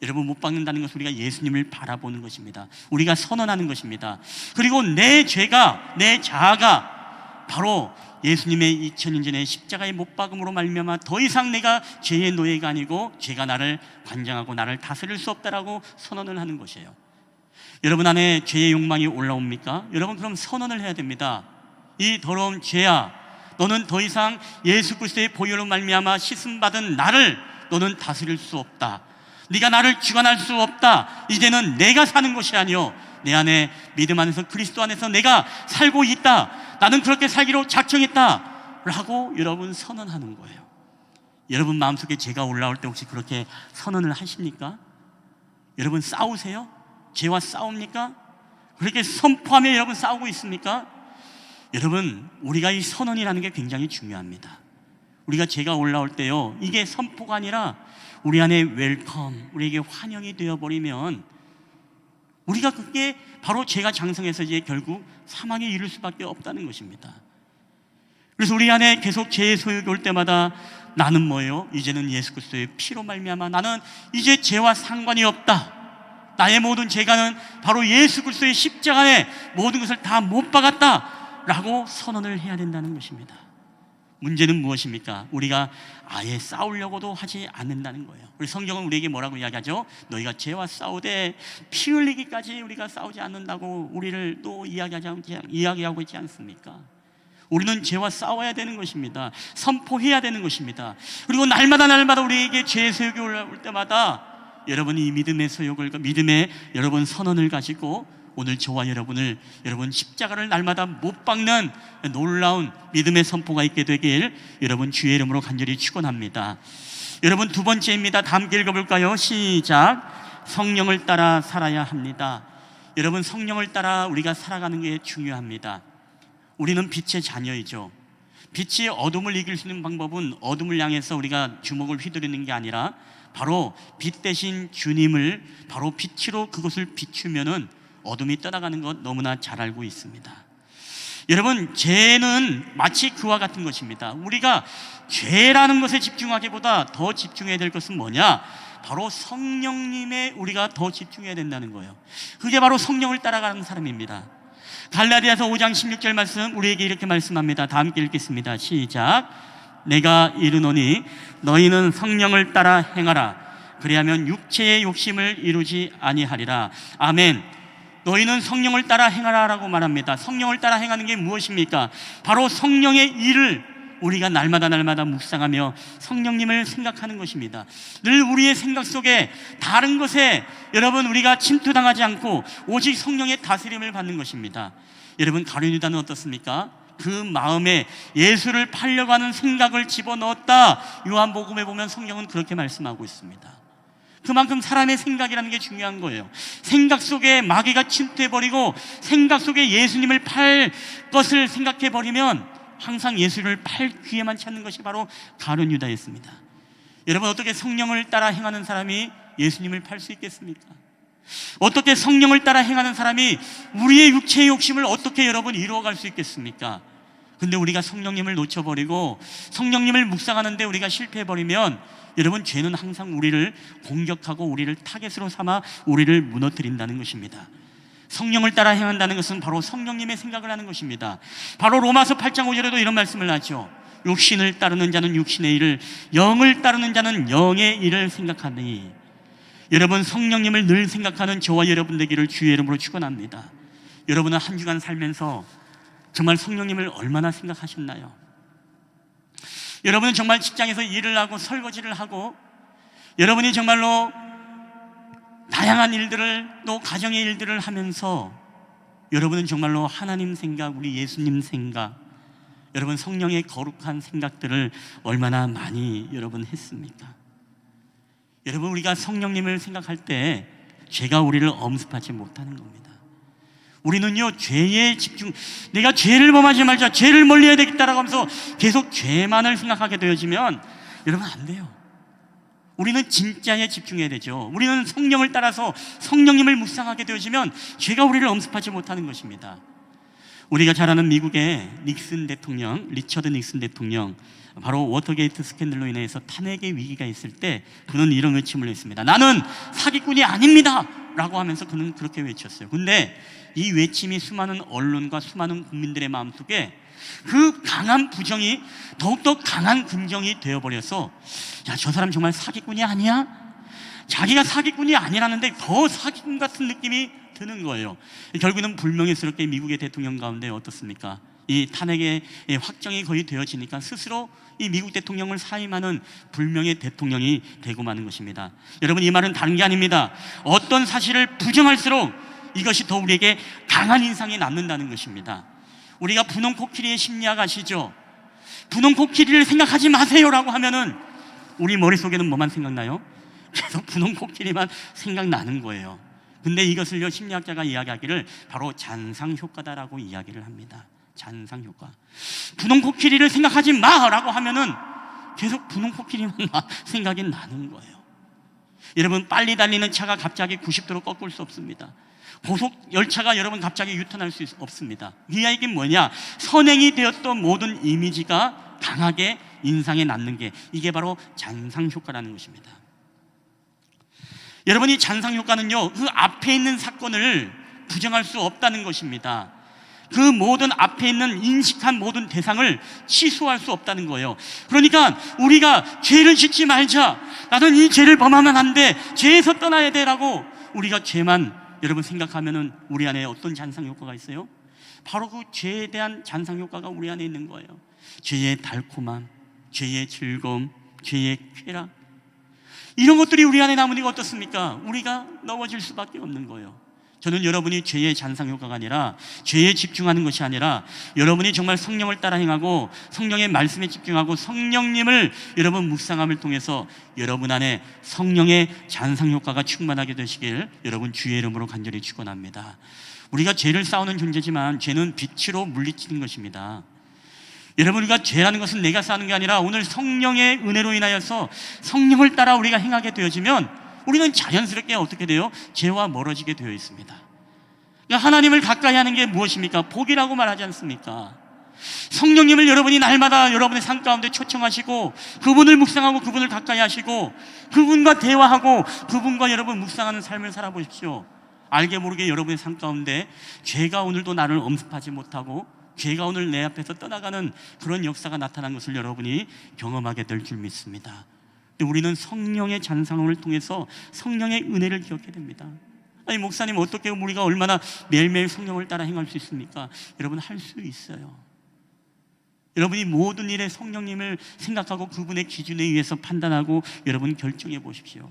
여러분 못 박는다는 것은 우리가 예수님을 바라보는 것입니다. 우리가 선언하는 것입니다. 그리고 내 죄가, 내 자아가 바로 예수님의 2000년 전에 십자가에 못 박음으로 말미암아 더 이상 내가 죄의 노예가 아니고 죄가 나를 관장하고 나를 다스릴 수 없다라고 선언을 하는 것이에요. 여러분 안에 죄의 욕망이 올라옵니까? 여러분 그럼 선언을 해야 됩니다. 이 더러운 죄야, 너는 더 이상 예수 그리스도의 보혈로 말미암아 씻음받은 나를 너는 다스릴 수 없다. 네가 나를 주관할 수 없다. 이제는 내가 사는 것이 아니오, 내 안에 믿음 안에서 그리스도 안에서 내가 살고 있다. 나는 그렇게 살기로 작정했다 라고 여러분 선언하는 거예요. 여러분 마음속에 죄가 올라올 때 혹시 그렇게 선언을 하십니까? 여러분 싸우세요? 죄와 싸웁니까? 그렇게 선포하며 여러분 싸우고 있습니까? 여러분 우리가 이 선언이라는 게 굉장히 중요합니다. 우리가 죄가 올라올 때요, 이게 선포가 아니라 우리 안에 웰컴, 우리에게 환영이 되어버리면 우리가 그게 바로 죄가 장성해서 이제 결국 사망에 이를 수밖에 없다는 것입니다. 그래서 우리 안에 계속 죄의 소욕이 올 때마다 나는 뭐예요? 이제는 예수 그리스도의 피로 말미암아 나는 이제 죄와 상관이 없다. 나의 모든 죄가는 바로 예수 그리스도의 십자가에 모든 것을 다 못 박았다 라고 선언을 해야 된다는 것입니다. 문제는 무엇입니까? 우리가 아예 싸우려고도 하지 않는다는 거예요. 우리 성경은 우리에게 뭐라고 이야기하죠? 너희가 죄와 싸우되 피 흘리기까지 우리가 싸우지 않는다고 우리를 또 이야기하고 있지 않습니까? 우리는 죄와 싸워야 되는 것입니다. 선포해야 되는 것입니다. 그리고 날마다 우리에게 죄의 소욕이 올라올 때마다 여러분이 이 믿음의 소욕을, 믿음의 여러분 선언을 가지고 오늘 저와 여러분 십자가를 날마다 못 박는 놀라운 믿음의 선포가 있게 되길 여러분 주의 이름으로 간절히 축원합니다. 여러분 두 번째입니다. 다 함께 읽어볼까요? 시작. 성령을 따라 살아야 합니다. 여러분, 성령을 따라 우리가 살아가는 게 중요합니다. 우리는 빛의 자녀이죠. 빛이 어둠을 이길 수 있는 방법은 어둠을 향해서 우리가 주먹을 휘두르는 게 아니라 바로 빛 대신 주님을 바로 빛으로 그것을 비추면은 어둠이 떠나가는 것 너무나 잘 알고 있습니다. 여러분, 죄는 마치 그와 같은 것입니다. 우리가 죄라는 것에 집중하기보다 더 집중해야 될 것은 뭐냐? 바로 성령님에 우리가 더 집중해야 된다는 거예요. 그게 바로 성령을 따라가는 사람입니다. 갈라디아서 5장 16절 말씀, 우리에게 이렇게 말씀합니다. 다 함께 읽겠습니다. 시작. 내가 이르노니 너희는 성령을 따라 행하라. 그리하면 육체의 욕심을 이루지 아니하리라. 아멘. 너희는 성령을 따라 행하라 라고 말합니다. 성령을 따라 행하는 게 무엇입니까? 바로 성령의 일을 우리가 날마다 묵상하며 성령님을 생각하는 것입니다. 늘 우리의 생각 속에 다른 것에 여러분 우리가 침투당하지 않고 오직 성령의 다스림을 받는 것입니다. 여러분, 가룟 유다는 어떻습니까? 그 마음에 예수를 팔려고 하는 생각을 집어넣었다. 요한복음에 보면 성령은 그렇게 말씀하고 있습니다. 그만큼 사람의 생각이라는 게 중요한 거예요. 생각 속에 마귀가 침투해버리고 생각 속에 예수님을 팔 것을 생각해버리면 항상 예수를 팔 귀에만 찾는 것이 바로 가룟 유다였습니다. 여러분, 어떻게 성령을 따라 행하는 사람이 예수님을 팔 수 있겠습니까? 어떻게 성령을 따라 행하는 사람이 우리의 육체의 욕심을 어떻게 여러분 이루어갈 수 있겠습니까? 근데 우리가 성령님을 놓쳐버리고 성령님을 묵상하는데 우리가 실패해버리면 여러분, 죄는 항상 우리를 공격하고 우리를 타겟으로 삼아 우리를 무너뜨린다는 것입니다. 성령을 따라 행한다는 것은 바로 성령님의 생각을 하는 것입니다. 바로 로마서 8장 5절에도 이런 말씀을 하죠. 육신을 따르는 자는 육신의 일을, 영을 따르는 자는 영의 일을 생각하니. 여러분, 성령님을 늘 생각하는 저와 여러분 되기를 주의 이름으로 축원합니다. 여러분은 한 주간 살면서 정말 성령님을 얼마나 생각하셨나요? 여러분은 정말 직장에서 일을 하고 설거지를 하고 여러분이 정말로 다양한 일들을, 또 가정의 일들을 하면서 여러분은 정말로 하나님 생각, 우리 예수님 생각, 여러분 성령의 거룩한 생각들을 얼마나 많이 여러분 했습니까? 여러분, 우리가 성령님을 생각할 때 죄가 우리를 엄습하지 못하는 겁니다. 우리는요, 죄에 집중, 내가 죄를 범하지 말자, 죄를 멀리해야 되겠다라고 하면서 계속 죄만을 생각하게 되어지면 여러분 안 돼요. 우리는 진짜에 집중해야 되죠. 우리는 성령을 따라서 성령님을 묵상하게 되어지면 죄가 우리를 엄습하지 못하는 것입니다. 우리가 잘 아는 미국의 닉슨 대통령, 리처드 닉슨 대통령, 바로 워터게이트 스캔들로 인해서 탄핵의 위기가 있을 때 그는 이런 외침을 했습니다. 나는 사기꾼이 아닙니다 라고 하면서 그는 그렇게 외쳤어요. 근데 이 외침이 수많은 언론과 수많은 국민들의 마음속에 그 강한 부정이 더욱더 강한 긍정이 되어버려서, 야, 저 사람 정말 사기꾼이 아니야? 자기가 사기꾼이 아니라는데 더 사기꾼 같은 느낌이 드는 거예요. 결국은 불명예스럽게 미국의 대통령 가운데 어떻습니까? 이 탄핵의 확정이 거의 되어지니까 스스로 이 미국 대통령을 사임하는 불명예 대통령이 되고 마는 것입니다. 여러분, 이 말은 다른 게 아닙니다. 어떤 사실을 부정할수록 이것이 더 우리에게 강한 인상이 남는다는 것입니다. 우리가 분홍 코끼리의 심리학 아시죠? 분홍 코끼리를 생각하지 마세요라고 하면은 우리 머릿속에는 뭐만 생각나요? 계속 분홍 코끼리만 생각나는 거예요. 근데 이것을요, 심리학자가 이야기하기를 바로 잔상 효과다라고 이야기를 합니다. 잔상 효과. 분홍 코끼리를 생각하지 마라고 하면은 계속 분홍 코끼리만 생각이 나는 거예요. 여러분, 빨리 달리는 차가 갑자기 90도로 꺾을 수 없습니다. 고속 열차가 여러분 갑자기 유턴할 수 없습니다. 이 이야기는 뭐냐? 선행이 되었던 모든 이미지가 강하게 인상에 남는 게, 이게 바로 잔상 효과라는 것입니다. 여러분, 이 잔상 효과는요, 그 앞에 있는 사건을 부정할 수 없다는 것입니다. 그 모든 앞에 있는 인식한 모든 대상을 취소할 수 없다는 거예요. 그러니까 우리가 죄를 짓지 말자, 나는 이 죄를 범하면 안 돼, 죄에서 떠나야 돼 라고 우리가 죄만 여러분 생각하면은 우리 안에 어떤 잔상 효과가 있어요? 바로 그 죄에 대한 잔상 효과가 우리 안에 있는 거예요. 죄의 달콤함, 죄의 즐거움, 죄의 쾌락, 이런 것들이 우리 안에 남으니까 어떻습니까? 우리가 넘어질 수밖에 없는 거예요. 저는 여러분이 죄의 잔상 효과가 아니라, 죄에 집중하는 것이 아니라, 여러분이 정말 성령을 따라 행하고 성령의 말씀에 집중하고 성령님을 여러분 묵상함을 통해서 여러분 안에 성령의 잔상 효과가 충만하게 되시길 여러분 주의 이름으로 간절히 축원합니다. 우리가 죄를 싸우는 존재지만 죄는 빛으로 물리치는 것입니다. 여러분, 우리가 죄라는 것은 내가 싸는 게 아니라 오늘 성령의 은혜로 인하여서 성령을 따라 우리가 행하게 되어지면 우리는 자연스럽게 어떻게 돼요? 죄와 멀어지게 되어 있습니다. 그러니까 하나님을 가까이 하는 게 무엇입니까? 복이라고 말하지 않습니까? 성령님을 여러분이 날마다 여러분의 삶 가운데 초청하시고 그분을 묵상하고 그분을 가까이 하시고 그분과 대화하고 그분과 여러분 묵상하는 삶을 살아보십시오. 알게 모르게 여러분의 삶 가운데 죄가 오늘도 나를 엄습하지 못하고 죄가 오늘 내 앞에서 떠나가는 그런 역사가 나타난 것을 여러분이 경험하게 될 줄 믿습니다. 우리는 성령의 잔상을 통해서 성령의 은혜를 기억해야 됩니다. 아니, 목사님, 어떻게 우리가 얼마나 매일매일 성령을 따라 행할 수 있습니까? 여러분, 할 수 있어요. 여러분이 모든 일에 성령님을 생각하고 그분의 기준에 의해서 판단하고 여러분 결정해 보십시오.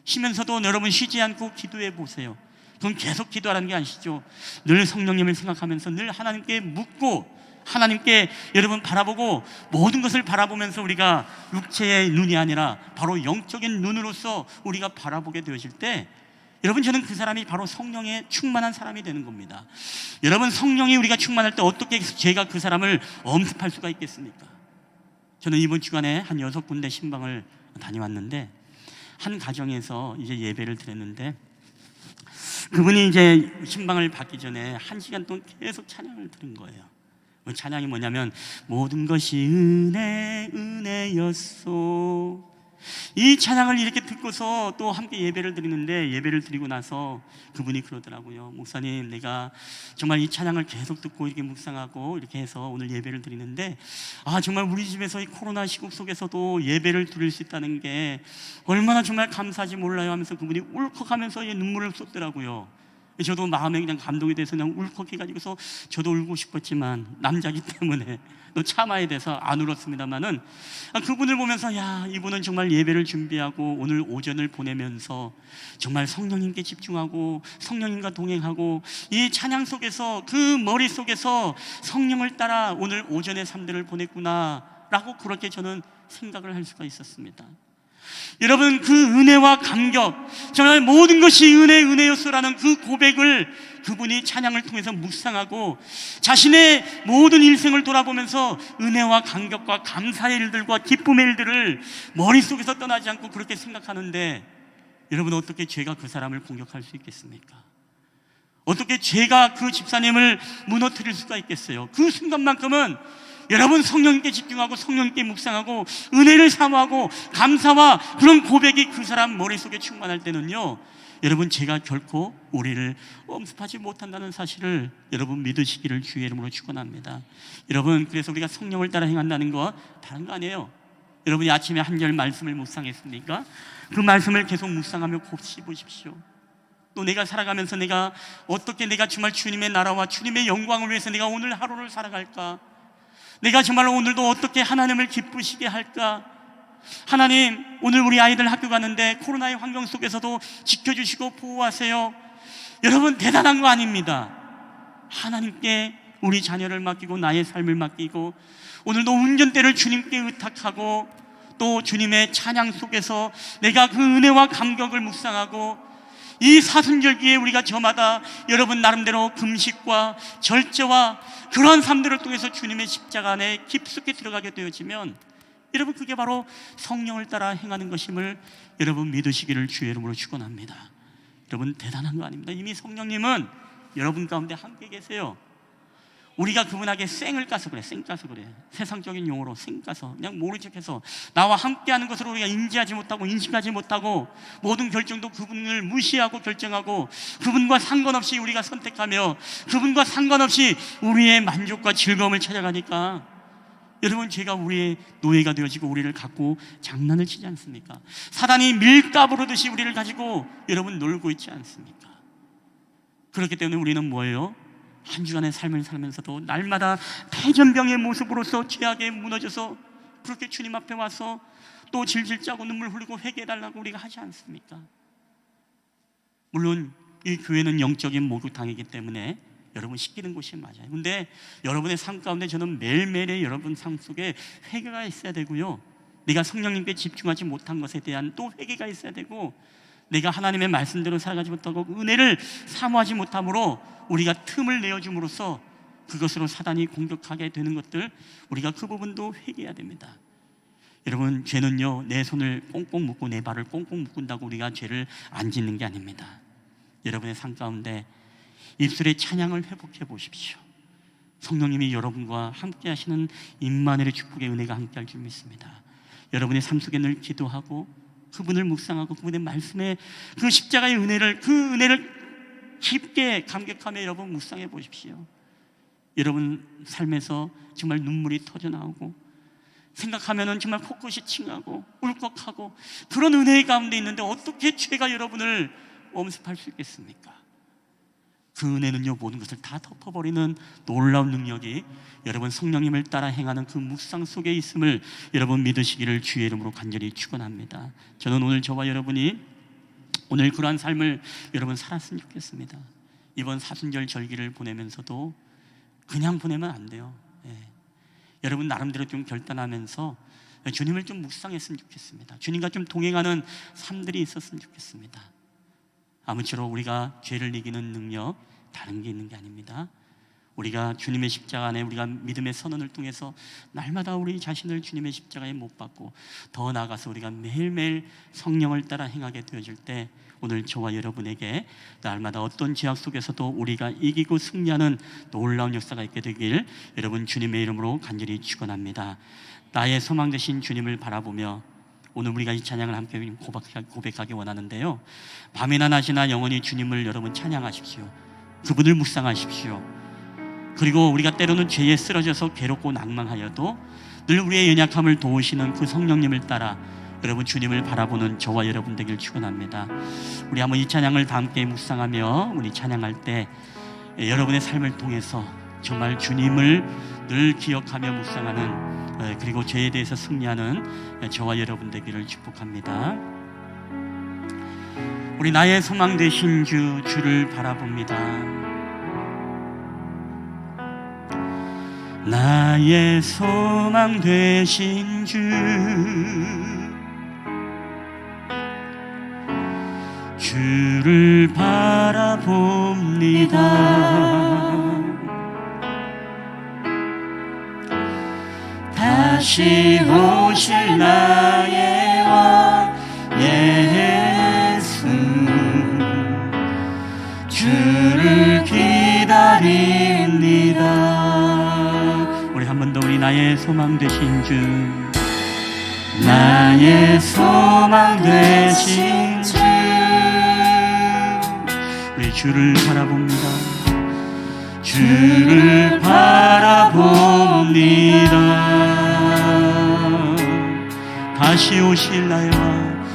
쉬면서도 여러분 쉬지 않고 기도해 보세요. 그건 계속 기도하라는 게 아니시죠. 늘 성령님을 생각하면서 늘 하나님께 묻고 하나님께 여러분 바라보고 모든 것을 바라보면서 우리가 육체의 눈이 아니라 바로 영적인 눈으로서 우리가 바라보게 되어질 때 여러분, 저는 그 사람이 바로 성령에 충만한 사람이 되는 겁니다. 여러분, 성령이 우리가 충만할 때 어떻게 제가 그 사람을 엄습할 수가 있겠습니까? 저는 이번 주간에 한 6군데 신방을 다녀왔는데 한 가정에서 이제 예배를 드렸는데 그분이 이제 신방을 받기 전에 1시간 동안 계속 찬양을 들은 거예요. 찬양이 뭐냐면 모든 것이 은혜 은혜였소. 이 찬양을 이렇게 듣고서 또 함께 예배를 드리는데 예배를 드리고 나서 그분이 그러더라고요. 목사님, 내가 정말 이 찬양을 계속 듣고 이렇게 묵상하고 이렇게 해서 오늘 예배를 드리는데 정말 우리 집에서 이 코로나 시국 속에서도 예배를 드릴 수 있다는 게 얼마나 정말 감사하지 몰라요 하면서 그분이 울컥하면서 눈물을 쏟더라고요. 저도 마음에 그냥 감동이 돼서 그냥 울컥해가지고서 저도 울고 싶었지만 남자기 때문에 또 참아야 돼서 안 울었습니다만은 그분을 보면서 이분은 정말 예배를 준비하고 오늘 오전을 보내면서 정말 성령님께 집중하고 성령님과 동행하고 이 찬양 속에서 그 머릿속에서 성령을 따라 오늘 오전의 삶들을 보냈구나 라고 그렇게 저는 생각을 할 수가 있었습니다. 여러분, 그 은혜와 감격, 정말 모든 것이 은혜였소라는 그 고백을 그분이 찬양을 통해서 묵상하고 자신의 모든 일생을 돌아보면서 은혜와 감격과 감사의 일들과 기쁨의 일들을 머릿속에서 떠나지 않고 그렇게 생각하는데 여러분, 어떻게 죄가 그 사람을 공격할 수 있겠습니까? 어떻게 죄가 그 집사님을 무너뜨릴 수가 있겠어요? 그 순간만큼은 여러분, 성령님께 집중하고 성령님께 묵상하고 은혜를 사모하고 감사와 그런 고백이 그 사람 머릿속에 충만할 때는요, 여러분, 제가 결코 우리를 엄습하지 못한다는 사실을 여러분 믿으시기를 주의 이름으로 축원합니다. 여러분, 그래서 우리가 성령을 따라 행한다는 거 다른 거 아니에요. 여러분이 아침에 한절 말씀을 묵상했습니까? 그 말씀을 계속 묵상하며 곱씹어 보십시오. 또 내가 살아가면서 내가 어떻게 내가 정말 주님의 나라와 주님의 영광을 위해서 내가 오늘 하루를 살아갈까? 내가 정말 오늘도 어떻게 하나님을 기쁘시게 할까? 하나님, 오늘 우리 아이들 학교 가는데 코로나의 환경 속에서도 지켜주시고 보호하세요. 여러분, 대단한 거 아닙니다. 하나님께 우리 자녀를 맡기고 나의 삶을 맡기고 오늘도 운전대를 주님께 의탁하고 또 주님의 찬양 속에서 내가 그 은혜와 감격을 묵상하고 이 사순절기에 우리가 저마다 여러분 나름대로 금식과 절제와 그러한 삶들을 통해서 주님의 십자가 안에 깊숙이 들어가게 되어지면 여러분, 그게 바로 성령을 따라 행하는 것임을 여러분 믿으시기를 주의 이름으로 축원합니다. 여러분, 대단한 거 아닙니다. 이미 성령님은 여러분 가운데 함께 계세요. 우리가 그분에게 쌩을 까서 그래, 세상적인 용어로 쌩 까서 그냥 모른 척해서 나와 함께하는 것으로 우리가 인지하지 못하고 인식하지 못하고 모든 결정도 그분을 무시하고 결정하고 그분과 상관없이 우리가 선택하며 그분과 상관없이 우리의 만족과 즐거움을 찾아가니까 여러분, 죄가 우리의 노예가 되어지고 우리를 갖고 장난을 치지 않습니까? 사단이 밀가부르듯이 우리를 가지고 여러분 놀고 있지 않습니까? 그렇기 때문에 우리는 뭐예요? 한 주간의 삶을 살면서도 날마다 패전병의 모습으로서 죄악에 무너져서 그렇게 주님 앞에 와서 또 질질 짜고 눈물 흘리고 회개해달라고 우리가 하지 않습니까? 물론 이 교회는 영적인 목욕탕이기 때문에 여러분 씻기는 곳이 맞아요. 근데 여러분의 삶 가운데 저는 매일매일의 여러분 삶 속에 회개가 있어야 되고요, 내가 성령님께 집중하지 못한 것에 대한 또 회개가 있어야 되고, 내가 하나님의 말씀대로 살아가지 못하고 은혜를 사모하지 못함으로 우리가 틈을 내어줌으로써 그것으로 사단이 공격하게 되는 것들, 우리가 그 부분도 회개해야 됩니다. 여러분, 죄는요, 내 손을 꽁꽁 묶고 내 발을 꽁꽁 묶는다고 우리가 죄를 안 짓는 게 아닙니다. 여러분의 삶 가운데 입술의 찬양을 회복해 보십시오. 성령님이 여러분과 함께 하시는 임마누엘의 축복의 은혜가 함께 할 줄 믿습니다. 여러분의 삶 속에 늘 기도하고 그분을 묵상하고 그분의 말씀에 그 십자가의 은혜를, 그 은혜를 깊게 감격하며 여러분 묵상해 보십시오. 여러분 삶에서 정말 눈물이 터져 나오고 생각하면은 정말 코끝이 칭하고 울컥하고 그런 은혜의 가운데 있는데 어떻게 죄가 여러분을 엄습할 수 있겠습니까? 그 은혜는요, 모든 것을 다 덮어버리는 놀라운 능력이 여러분 성령님을 따라 행하는 그 묵상 속에 있음을 여러분 믿으시기를 주의 이름으로 간절히 축원합니다. 저는 오늘 저와 여러분이 오늘 그러한 삶을 여러분 살았으면 좋겠습니다. 이번 사순절 절기를 보내면서도 그냥 보내면 안 돼요. 여러분 나름대로 좀 결단하면서 주님을 좀 묵상했으면 좋겠습니다. 주님과 좀 동행하는 삶들이 있었으면 좋겠습니다. 아무쪼록 우리가 죄를 이기는 능력 다른 게 있는 게 아닙니다. 우리가 주님의 십자가 안에 우리가 믿음의 선언을 통해서 날마다 우리 자신을 주님의 십자가에 못 박고 더 나아가서 우리가 매일매일 성령을 따라 행하게 되어질 때 오늘 저와 여러분에게 날마다 어떤 제약 속에서도 우리가 이기고 승리하는 놀라운 역사가 있게 되길 여러분 주님의 이름으로 간절히 축원합니다. 나의 소망 되신 주님을 바라보며 오늘 우리가 이 찬양을 함께 고백하기 원하는데요, 밤이나 낮이나 영원히 주님을 여러분 찬양하십시오. 그분을 묵상하십시오. 그리고 우리가 때로는 죄에 쓰러져서 괴롭고 낭망하여도 늘 우리의 연약함을 도우시는 그 성령님을 따라 여러분 주님을 바라보는 저와 여러분 되길 축원합니다. 우리 한번 이 찬양을 다 함께 묵상하며 우리 찬양할 때 여러분의 삶을 통해서 정말 주님을 늘 기억하며 묵상하는 그리고 죄에 대해서 승리하는 저와 여러분 되기를 축복합니다. 우리 나의 소망 되신 주를 바라봅니다. 나의 소망 되신 주를 바라봅니다. 다시 오실 나의 왕 예수, 주를 기다립니다. 우리 한 번 더 우리 나의 소망 되신 주, 나의 소망 되신 주, 우리 주를 바라봅니다. 주를 바라봅니다. 다시 오실 나의 왕,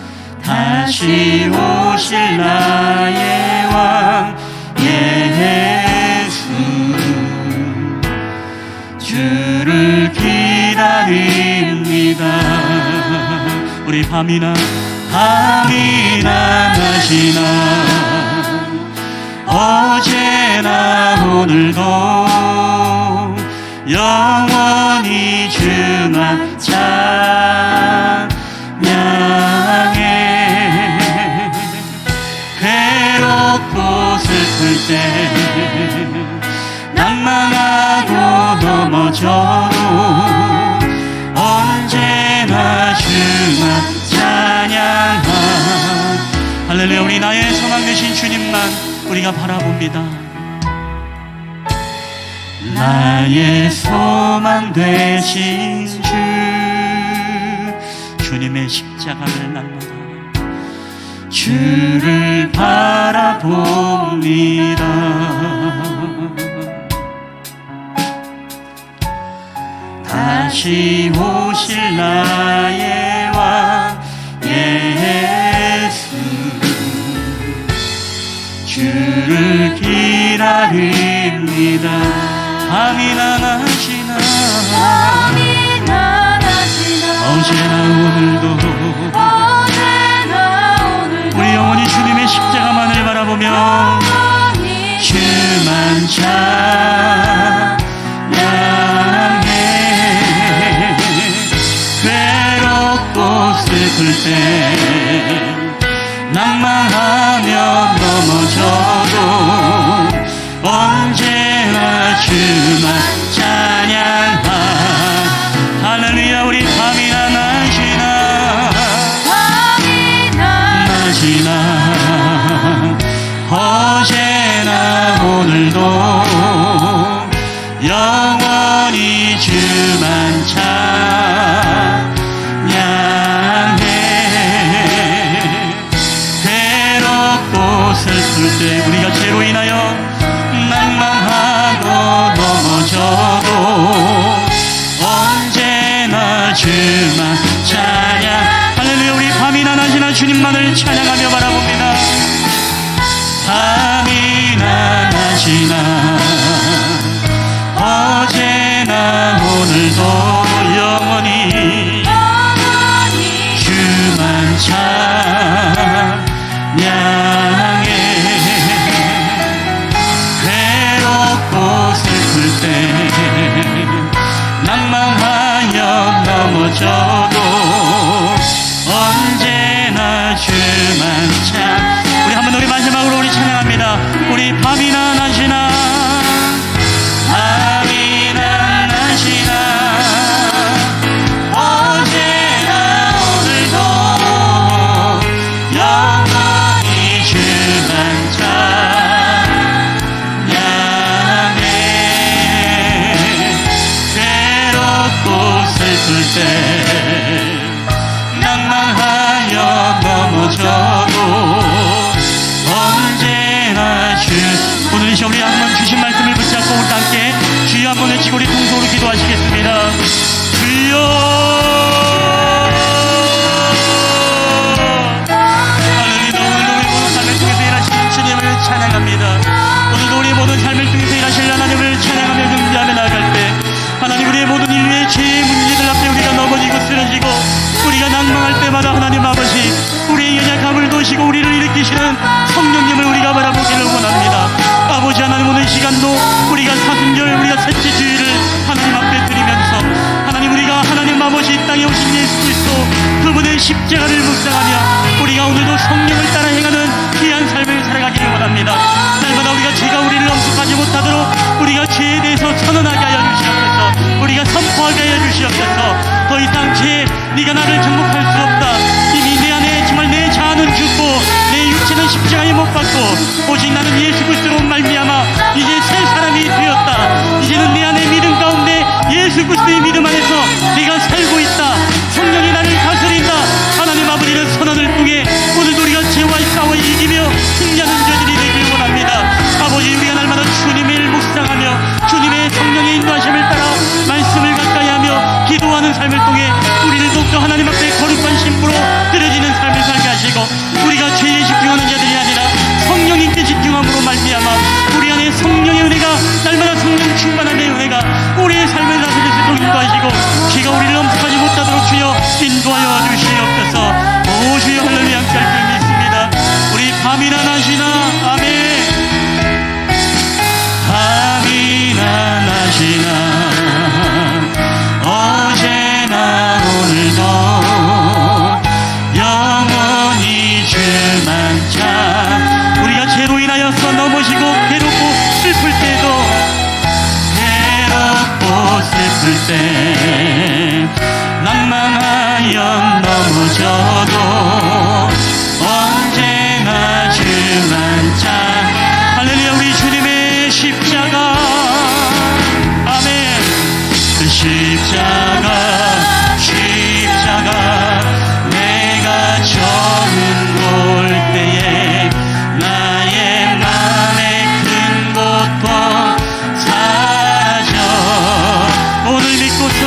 다시 오실 나의 왕 예수, 주를 기다립니다. 우리 밤이나 낮이나 어제나 오늘도 영원히 주만 찬양해. 괴롭고 슬플 때 낭만하고 넘어져도 언제나 주만 찬양하. 할렐루야. 우리 나의 소망 되신 주님만 우리가 바라봅니다. 나의 소망 되신 주님의 십자가를 날마다 주를 바라봅니다. 다시 오실 나의 왕 예수, 주를 기다립니다. 밤이나 낮이나 어제나 오늘도 우리 영원히 주님의 십자가만을 바라보며 슬플 때 낭망하며 넘어져도 언제나 주만 찬양하. 할렐루야. 우리 밤이나 낮이나 어제나 오늘도 영원히 주만 찬양해. 괴롭고 슬플 때 우리가 죄로 인하여 낭망하고 넘어져도 언제나 주만 찬양. 할렐루야. 우리 밤이나 낮이나 주님만을 찬양하며 바라봅니다. 밤이나 낮이나 어제나 오늘도 영원히 주만 찬양해. 괴롭고 슬플 때 낭망하여 넘어져도 언제나 주만 찬. 우리 한번 우리 마지막으로 우리 찬양합니다. 우리 밤이나 낮이나 밤이나 낮이나 어제나 오늘도 영원히 주만 찬양해. 괴롭고 슬플 때 낭망하여 넘어져도 언제나 주. 오늘 이 시간 우리 한번 주신 말씀을 붙잡고 우리 함께 주여 한번 외치고 우리 통성으로 기도하시겠습니다. 주여. 하나님, 오늘도 우리 모든 삶을 통해서 일하시는 주님을 찬양합니다. 오늘도 우리 모든 삶을 통해서 일하실 하나님을 찬양하며 경배하며 나아갈 때 하나님, 우리의 모든 인류의 죄의 문제들 앞에 우리가 넘어지고 쓰러지고 우리가 낭망할 때마다 하나님 아버지 우리의 연약함을 도시고 우리를 일으키시는 성령님을 우리가 바라보기를 원합니다. 아버지 하나님, 오늘 시간도 우리가 사순절 우리가 셋째 주일을 하나님 앞에 드리면서 하나님 우리가 하나님 아버지 이 땅에 오신 예수 그리스도 그분의 십자가를 묵상하며 우리가 오늘도 성령을 따라 행하는 귀한 삶을 살아가기를 원합니다. 날마다 우리가 죄가 우리를 엄습하지 못하도록 우리가 죄에 대해서 선언하게 하여 주시옵소서. 우리가 선포하게 하여 주시옵소서. 더 이상 죄 네가 나를 정복할 수 없다. 이미 내 안에 정말 내 자아는 죽고 내 육체는 십자가에 못 박고 오직 나는 예수 그리스도로 말미암아 이제 새 사람이 되었다. 이제는 내 안에 믿음 가운데 예수 그리스도의 믿음 안에서 내가 살고 있다. 성령이 나를 다스린다. 하나님 아버지는 선언을 통해 오늘도 우리가 죄와 싸워 이기며 승리하는 저들이 되길 원합니다. 아버지, 우리가 날마다 주님을 묵상하며 주님의 성령의 인도하심을 따라 말씀을 가까이하며 기도하는 삶을 통해 우리를 더욱더 하나님 앞에 거룩한 신부로 드려지는 삶을 살게 하시고 우리가 죄에 집중하는 자들이 아니라 성령님께 집중함으로 말미암아 우리 안에 성령의 은혜가 날마다 성령 충만함의 은혜가 우리의 삶을 다스릴 수 있도록 인도하시고 죄가 우리를 엄습하지 못하도록 주여 인도하여 주시옵소서. 오 주여, 할렐루야. 함께 할 줄 믿습니다. 우리 밤이나 낮이나 아멘. 밤이나 낮이나 어제나 오늘도 영원히 주만 찬. 우리가 죄로 인하여서 넘어지고 괴롭고 슬플 때도 괴롭고 슬플 때 낭망하여 넘어져도 언제나 주만 찬. 할렐루야. 우리 주님의 십자가 아멘. 그 십자가 내가 처음 볼 때에 나의 맘의 큰 고통 사라져. 오늘 믿고서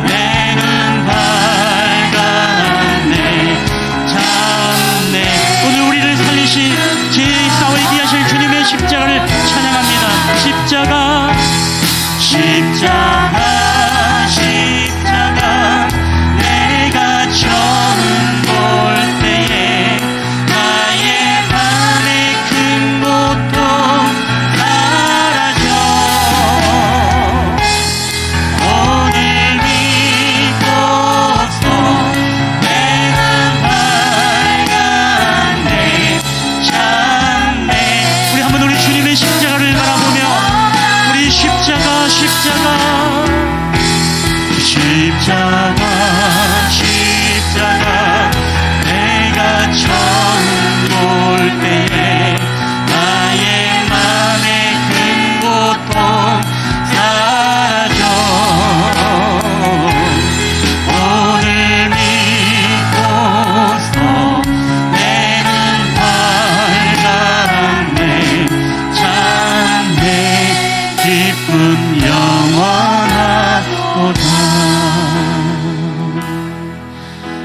내 눈 밝았네. 참네. 오늘 우리를 살리신 죄의 싸워 이기하실 주님의 십자가를 찬양합니다. 십자가 내가 처음 볼 때에 나의 맘의 큰 고통 사라져 오늘 믿고서 내는 밝았네 참내 기쁨 영원하도다.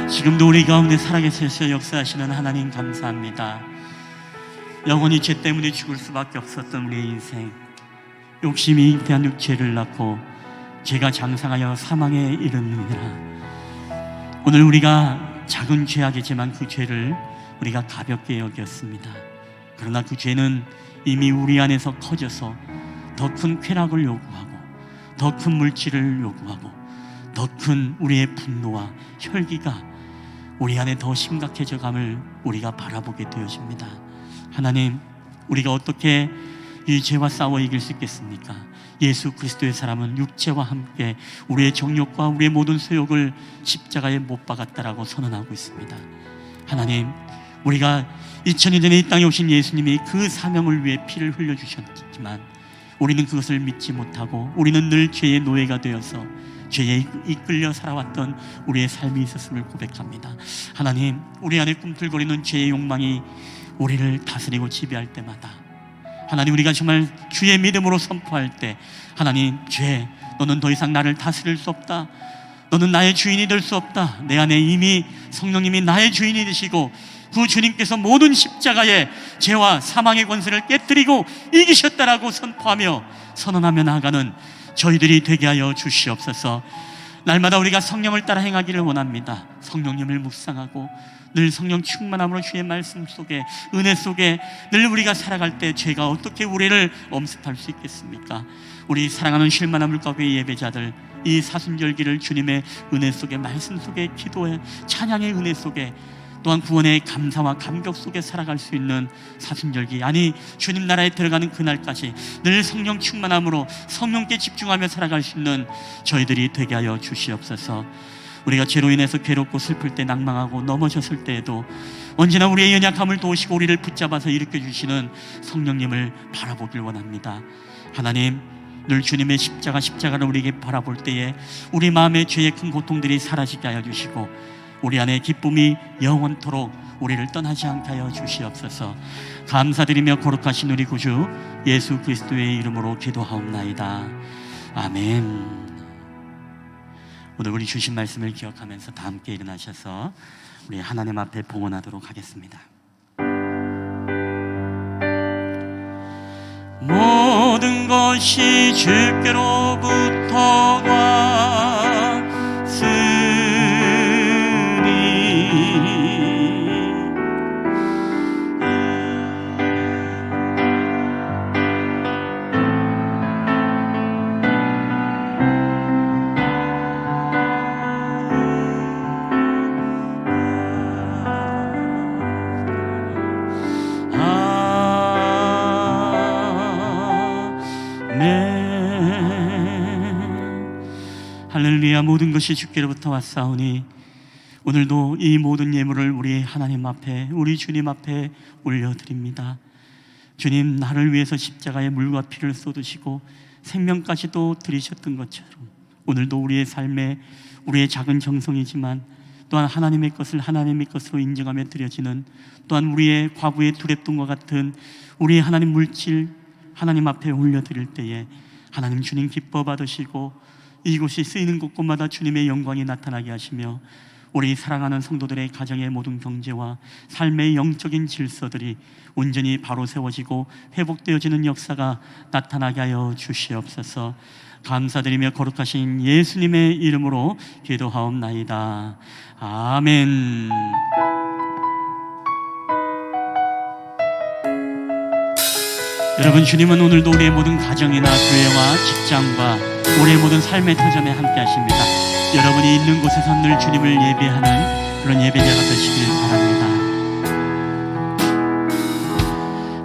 지금도 우리 가운데 살아계셔서 역사하시는 하나님 감사합니다. 영원히 죄 때문에 죽을 수밖에 없었던 우리의 인생, 욕심이 잉태한 육체를 낳고 죄가 장상하여 사망에 이르느니라. 오늘 우리가 작은 죄악이지만 그 죄를 우리가 가볍게 여겼습니다. 그러나 그 죄는 이미 우리 안에서 커져서 더 큰 쾌락을 요구하고 더 큰 물질을 요구하고 더 큰 우리의 분노와 혈기가 우리 안에 더 심각해져 감을 우리가 바라보게 되어집니다. 하나님, 우리가 어떻게 이 죄와 싸워 이길 수 있겠습니까? 예수 그리스도의 사람은 육체와 함께 우리의 정욕과 우리의 모든 소욕을 십자가에 못 박았다라고 선언하고 있습니다. 하나님, 우리가 2000년 전에 이 땅에 오신 예수님이 그 사명을 위해 피를 흘려주셨지만 우리는 그것을 믿지 못하고 우리는 늘 죄의 노예가 되어서 죄에 이끌려 살아왔던 우리의 삶이 있었음을 고백합니다. 하나님, 우리 안에 꿈틀거리는 죄의 욕망이 우리를 다스리고 지배할 때마다 하나님, 우리가 정말 주의 믿음으로 선포할 때 하나님, 죄, 너는 더 이상 나를 다스릴 수 없다. 너는 나의 주인이 될 수 없다. 내 안에 이미 성령님이 나의 주인이 되시고 그 주님께서 모든 십자가의 죄와 사망의 권세를 깨뜨리고 이기셨다라고 선포하며 선언하며 나아가는 저희들이 되게 하여 주시옵소서. 날마다 우리가 성령을 따라 행하기를 원합니다. 성령님을 묵상하고 늘 성령 충만함으로 주의 말씀 속에, 은혜 속에 늘 우리가 살아갈 때 죄가 어떻게 우리를 엄습할 수 있겠습니까? 우리 사랑하는 쉴만한 물가교회 예배자들, 이 사순절기를 주님의 은혜 속에, 말씀 속에, 기도에, 찬양의 은혜 속에, 또한 구원의 감사와 감격 속에 살아갈 수 있는 사순절기, 아니 주님 나라에 들어가는 그날까지 늘 성령 충만함으로 성령께 집중하며 살아갈 수 있는 저희들이 되게 하여 주시옵소서. 우리가 죄로 인해서 괴롭고 슬플 때, 낭망하고 넘어졌을 때에도 언제나 우리의 연약함을 도우시고 우리를 붙잡아서 일으켜 주시는 성령님을 바라보길 원합니다. 하나님, 늘 주님의 십자가를 우리에게 바라볼 때에 우리 마음의 죄의 큰 고통들이 사라지게 하여 주시고 우리 안에 기쁨이 영원토록 우리를 떠나지 않게 하여 주시옵소서. 감사드리며 거룩하신 우리 구주 예수 그리스도의 이름으로 기도하옵나이다. 아멘. 오늘 우리 주신 말씀을 기억하면서 다 함께 일어나셔서 우리 하나님 앞에 봉헌하도록 하겠습니다. 모든 것이 주께로부터 왔으니 할렐루야. 모든 것이 주께로부터 왔사오니 오늘도 이 모든 예물을 우리 하나님 앞에, 우리 주님 앞에 올려드립니다. 주님, 나를 위해서 십자가에 물과 피를 쏟으시고 생명까지도 드리셨던 것처럼 오늘도 우리의 삶에 우리의 작은 정성이지만 또한 하나님의 것을 하나님의 것으로 인정하며 드려지는, 또한 우리의 과부의 두랩돈과 같은 우리의 하나님 물질 하나님 앞에 올려드릴 때에 하나님 주님 기뻐 받으시고 이곳이 쓰이는 곳곳마다 주님의 영광이 나타나게 하시며 우리 사랑하는 성도들의 가정의 모든 경제와 삶의 영적인 질서들이 온전히 바로 세워지고 회복되어지는 역사가 나타나게 하여 주시옵소서. 감사드리며 거룩하신 예수님의 이름으로 기도하옵나이다. 아멘. 여러분, 주님은 오늘도 우리의 모든 가정이나 교회와 직장과 우리의 모든 삶의 터전에 함께 하십니다. 여러분이 있는 곳에서 늘 주님을 예배하는 그런 예배자가 되시길 바랍니다.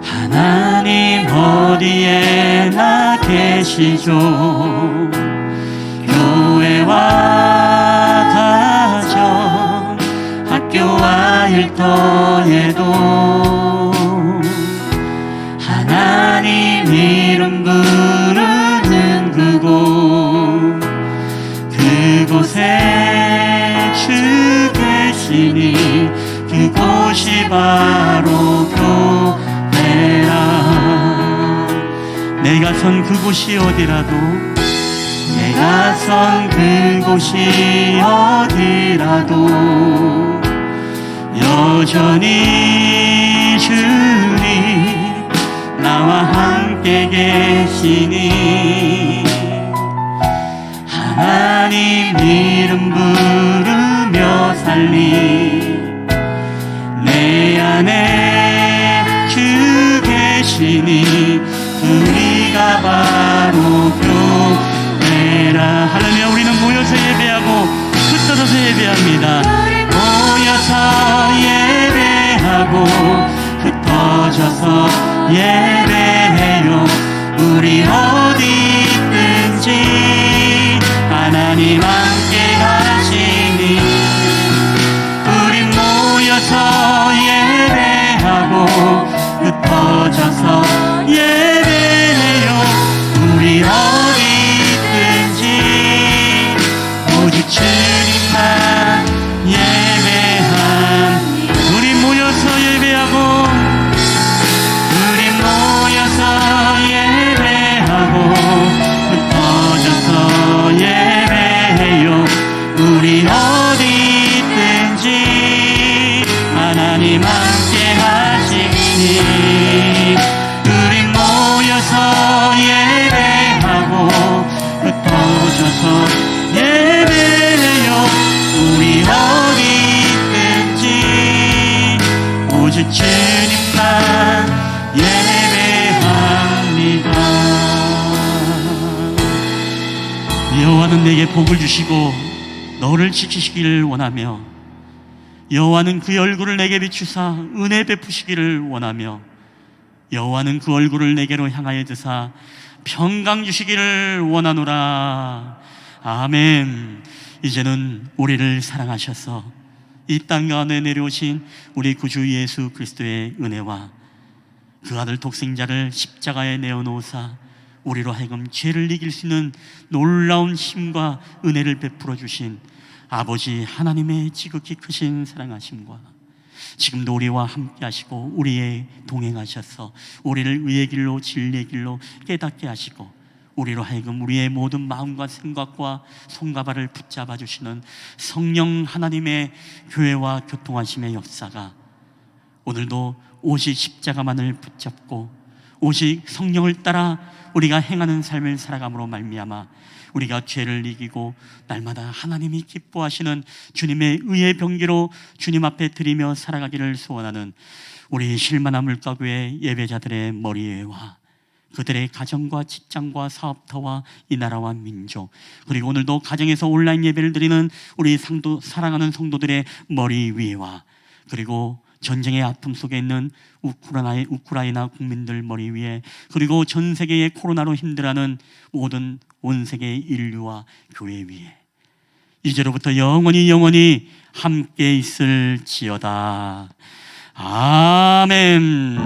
하나님 하나님 어디에나 계시죠. 교회와 가정, 학교와 일터에도 하나님 이름 부르는 그곳, 그곳에 주 계시니 그곳이 바로 교회라. 내가 선 그곳이 어디라도, 내가 선 그곳이 어디라도 여전히 주님 나와 함께 계시니 하나님 이름 부르며 살리 내 안에 주 계시니 우리가 바로 교회라. 할렐루야. 우리는 모여서 예배하고 흩어져서 예배합니다. 모여서 예배하고 흩어져서 예배해요. 우리 어디 있든지 하나님 함께 하시니 우리 모여서 예배하고 흩어져서 예배해요. 우리 어디 있든지 오직 주님만 예배한. 우리 모여서 예배하고, 우리 모여서 예배하고 흩어져서 예배해요. 우리 어디 있든지 하나님 함께 하시니 우리 모여서 예배하고 흩어져서 예배해요. 우리 어디 있든지 오직 주님만 예배합니다. 여호와는 내게 복을 주시고 너를 지키시기를 원하며 여호와는 그 얼굴을 내게 비추사 은혜 베푸시기를 원하며 여호와는 그 얼굴을 내게로 향하여 드사 평강 주시기를 원하노라. 아멘. 이제는 우리를 사랑하셔서 이 땅 가운데 내려오신 우리 구주 예수 그리스도의 은혜와 그 아들 독생자를 십자가에 내어놓으사 우리로 하여금 죄를 이길 수 있는 놀라운 힘과 은혜를 베풀어 주신 아버지 하나님의 지극히 크신 사랑하심과 지금도 우리와 함께 하시고 우리의 동행하셔서 우리를 의의 길로 진리의 길로 깨닫게 하시고 우리로 하여금 우리의 모든 마음과 생각과 손과 발을 붙잡아 주시는 성령 하나님의 교회와 교통하심의 역사가 오늘도 오직 십자가만을 붙잡고 오직 성령을 따라 우리가 행하는 삶을 살아감으로 말미암아 우리가 죄를 이기고 날마다 하나님이 기뻐하시는 주님의 의의 병기로 주님 앞에 드리며 살아가기를 소원하는 우리 실만한 물가교회 예배자들의 머리와 그들의 가정과 직장과 사업터와 이 나라와 민족, 그리고 오늘도 가정에서 온라인 예배를 드리는 우리 사랑하는 성도들의 머리 위와, 그리고 전쟁의 아픔 속에 있는 우크라이나 국민들 머리 위에, 그리고 전 세계의 코로나로 힘들어하는 모든 온 세계의 인류와 교회 위에 이제로부터 영원히 함께 있을지어다. 아멘.